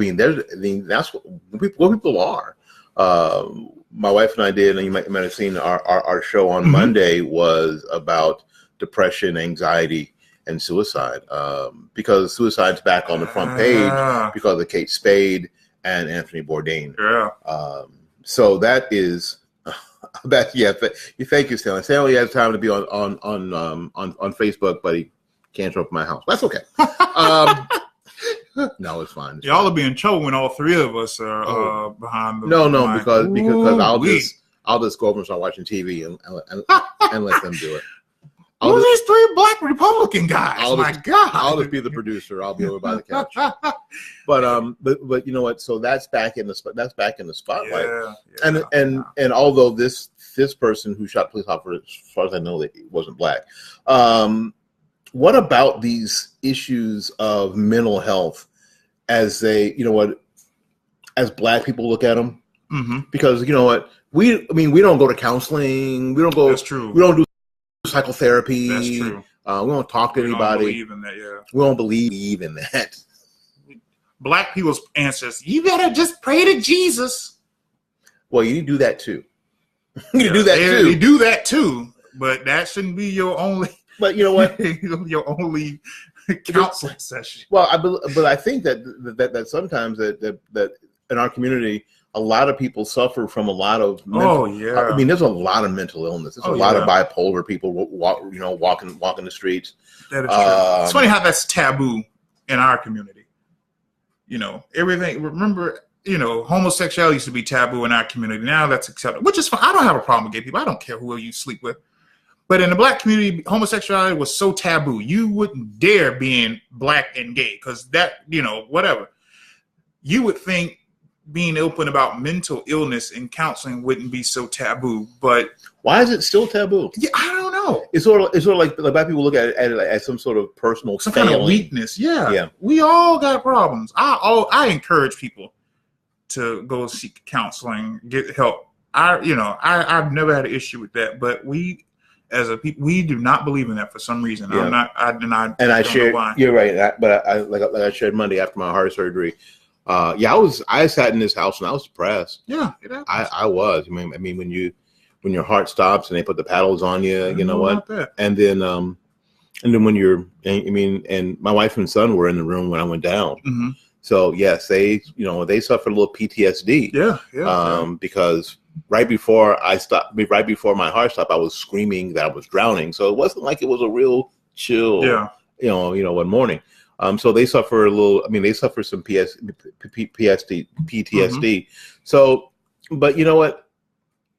people are. My wife and I did, and you might have seen our show on Monday was about depression, anxiety, and suicide, because suicide's back on the front page because of Kate Spade and Anthony Bourdain. So that is that. Thank you, Stanley. Stanley has time to be on Facebook, but he can't show up at my house. That's okay. No, it's fine. Y'all will be in trouble when all 3 of us are behind the mic. because I'll just go over and start watching TV and let them do it. Who are these 3 black Republican guys? God! I'll just be the producer. I'll be over by the couch. But you know what? So that's back in the spotlight. And although this person who shot police officer, as far as I know, that he wasn't black. What about these issues of mental health as as black people look at them? Mm-hmm. Because you know what, we don't go to counseling. We don't go. That's true. We don't do psychotherapy. That's true. We don't talk to anybody. We don't believe in that. We don't believe in that. Black people's answers: you better just pray to Jesus. Well, you do that too. You do that too. But that shouldn't be your only. But you know what? Your only counseling session. Well, I think that sometimes that in our community, a lot of people suffer from a lot of there's a lot of mental illness. There's a lot of bipolar people walking the streets. That is true. It's funny how that's taboo in our community. Everything. Remember, homosexuality used to be taboo in our community. Now that's acceptable, which is fine. I don't have a problem with gay people. I don't care who you sleep with. But in the black community, homosexuality was so taboo. You wouldn't dare being black and gay because that, whatever. You would think being open about mental illness and counseling wouldn't be so taboo. But why is it still taboo? Yeah, I don't know. It's sort of like black people look at it as some sort of personal kind of weakness. Yeah. We all got problems. I encourage people to go seek counseling, get help. I've never had an issue with that, but we as a people, we do not believe in that for some reason. Yeah. I shared. You're right, but I shared Monday after my heart surgery. I sat in this house and I was depressed. Yeah, I was. I mean, when your heart stops and they put the paddles on you, you know what? And then and my wife and son were in the room when I went down. Mm-hmm. So yes, they suffered a little PTSD. Yeah. Because right before my heart stopped, I was screaming that I was drowning. So it wasn't like it was a real chill. Yeah. One morning. So they suffer a little. I mean, they suffer some PTSD. Mm-hmm. So, but you know what?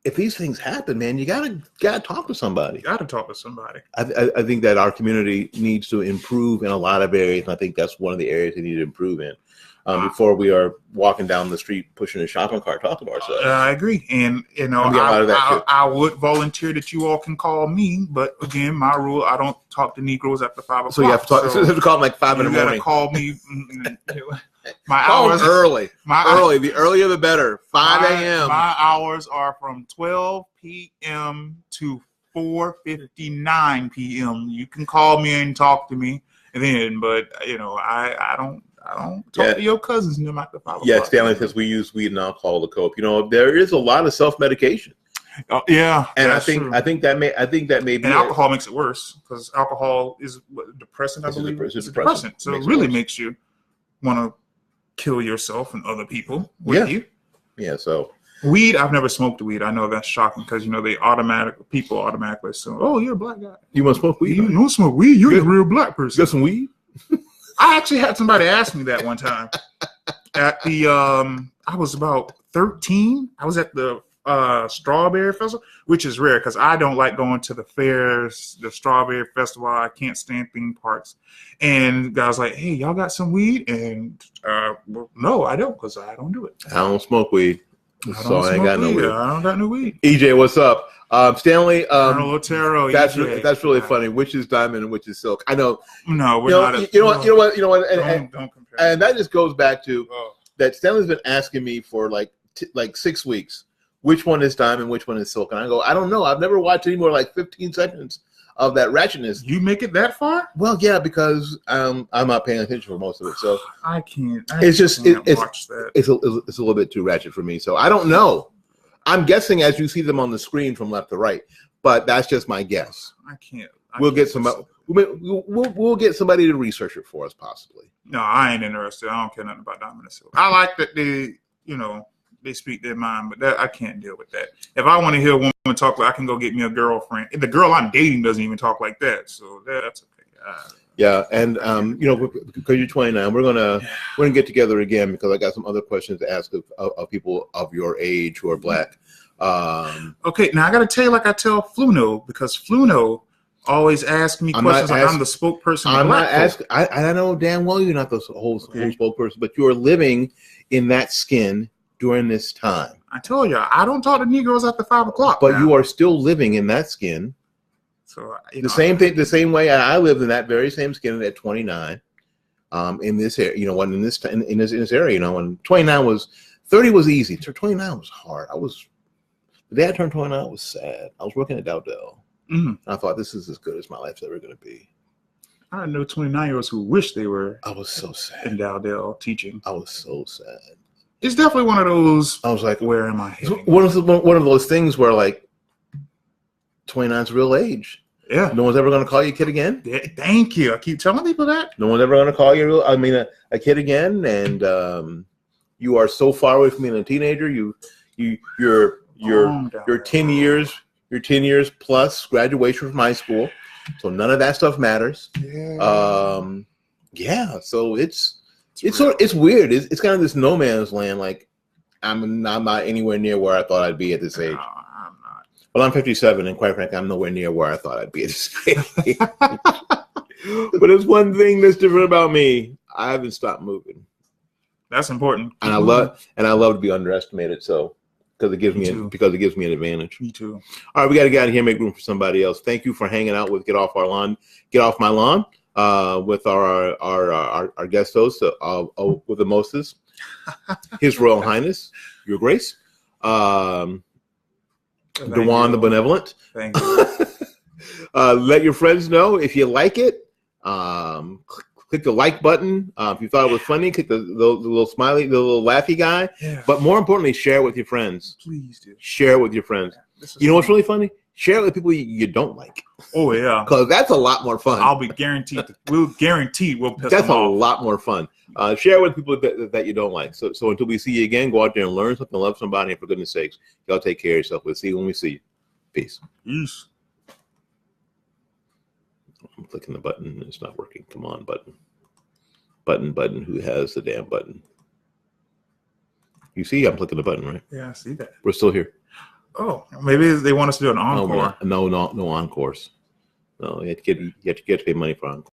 If these things happen, man, you gotta talk to somebody. I think that our community needs to improve in a lot of areas, and I think that's one of the areas they need to improve in. Before we are walking down the street pushing a shopping cart talking to ourselves. I agree, and I would volunteer that you all can call me, but again, my rule: I don't talk to Negroes after 5 o'clock. So you have to call them like 5 in the morning. You gotta call me. My call hours early. The earlier the better. 5 a.m. My hours are from 12 p.m. to 4:59 p.m. You can call me and talk to me, but I don't talk to your cousins no matter 5 o'clock. Yeah, Stanley says we use weed and alcohol to cope. There is a lot of self-medication. Yeah, and I think that may be. And alcohol makes it worse because alcohol is depressant. I believe it's a depressant, so it really makes you want to kill yourself and other people with you. Yeah. So weed, I've never smoked weed. I know that's shocking because people automatically assume, oh, you're a black guy. You want to smoke weed? You don't smoke weed. You're a real black person. Got some weed? I actually had somebody ask me that one time at the I was about 13. I was at the Strawberry Festival, which is rare because I don't like going to the fairs, the Strawberry Festival. I can't stand theme parks. And the guy was like, hey, y'all got some weed? And well, no, I don't, because I don't do it. I don't smoke weed. So I ain't got no weed. I don't got no weed. EJ, what's up? Stanley, Colonel Otero, that's really funny. Which is diamond and which is silk? I know. No, we're not. You know what? And, don't compare. And that just goes back to that Stanley's been asking me for like 6 weeks. Which one is diamond? Which one is silk? And I go, I don't know. I've never watched any more like 15 seconds of that ratchetness. You make it that far? Well, yeah, because I'm not paying attention for most of it. So I can't. It's watch that. It's a little bit too ratchet for me. So I don't know. I'm guessing as you see them on the screen from left to right, but that's just my guess. I can't. We'll get somebody to research it for us, possibly. No, I ain't interested. I don't care nothing about diamond and silk. I like that they speak their mind, but I can't deal with that. If I want to hear a woman talk, I can go get me a girlfriend. The girl I'm dating doesn't even talk like that, so that's okay. Yeah, and because you're 29, we're gonna get together again because I got some other questions to ask of people of your age who are black. Okay, now I got to tell you, like I tell Fluno, because Fluno always asks me questions like I'm the spokesperson. I'm not asking. I know damn well you're not the whole spokesperson, but you're living in that skin during this time. I told you, I don't talk to Negroes after 5 o'clock. But you are still living in that skin. So the same way I lived in that very same skin at 29. In this area, in this area, when 30 was easy. 29 was hard. The day I turned 29, I was sad. I was working at Dowdell. Mm-hmm. I thought this is as good as my life's ever going to be. I know 29-year-olds who wish they were. I was so sad in Dowdell teaching. I was so sad. It's definitely one of those. I was like, where am I heading? One of those things where like 29's real age. Yeah. No one's ever going to call you a kid again. Yeah, thank you. I keep telling people that. No one's ever going to call you a kid again, and you are so far away from being a teenager. You're 10 years. You're 10 years plus graduation from high school, so none of that stuff matters. Yeah. So it's weird. It's kind of this no man's land. Like I'm not anywhere near where I thought I'd be at this age. No, I'm not. Well, I'm 57, and quite frankly, I'm nowhere near where I thought I'd be at this age. But it's one thing that's different about me. I haven't stopped moving. That's important. And I love to be underestimated. So because it gives me an advantage. Me too. All right, we got to get out of here and make room for somebody else. Thank you for hanging out with Get Off My Lawn with our guest host with the mostest, His Royal Highness, Your Grace, Dywan the Benevolent. Thank you. Let your friends know if you like it. Click the like button. If you thought it was funny, click the little smiley, the little laughy guy. Yeah. But more importantly, share it with your friends. Please do. Share it with your friends. Yeah, you know what's really funny? Share it with people you don't like. Oh, yeah. Because that's a lot more fun. I'll be guaranteed. We'll piss them off. That's a lot more fun. Share it with people that you don't like. So until we see you again, go out there and learn something, love somebody, and for goodness sakes, y'all take care of yourself. We'll see you when we see you. Peace. Peace. I'm clicking the button and it's not working. Come on, button. Button. Who has the damn button? You see, I'm clicking the button, right? Yeah, I see that. We're still here. Oh, maybe they want us to do an encore. No encores. No, you have to pay money for encore.